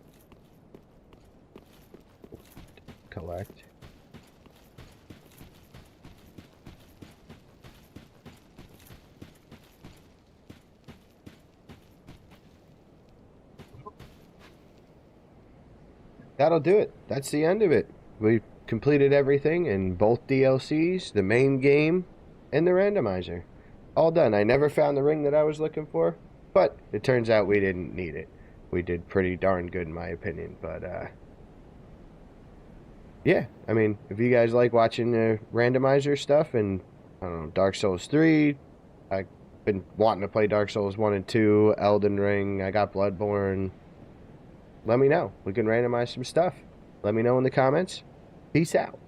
Collect. that'll do it. That's the end of it. We completed everything in both DLCs, the main game, and the randomizer. All done. I never found the ring that I was looking for, but it turns out we didn't need it. We did pretty darn good in my opinion, but yeah, I mean, if you guys like watching the randomizer stuff and, I don't know, Dark Souls 3, I've been wanting to play Dark Souls 1 and 2, Elden Ring, I got Bloodborne, let me know. We can randomize some stuff. Let me know in the comments. Peace out.